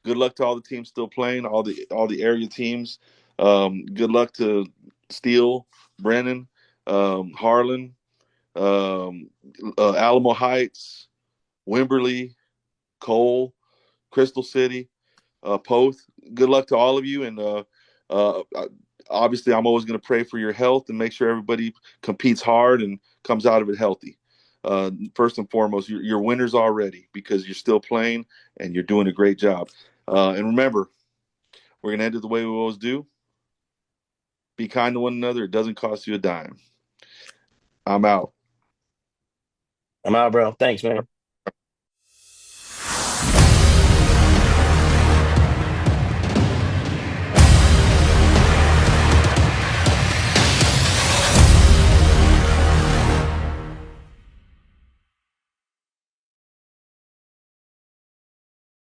good luck to all the teams still playing, all the area teams. Good luck to Steele, Brennan, Harlan, um, Alamo Heights, Wimberley, Cole, Crystal City, Poth. Good luck to all of you, and uh, obviously, I'm always going to pray for your health and make sure everybody competes hard and comes out of it healthy. First and foremost, you're winners already because you're still playing and you're doing a great job. And remember, we're going to end it the way we always do. Be kind to one another. It doesn't cost you a dime. I'm out. I'm out, bro. Thanks, man.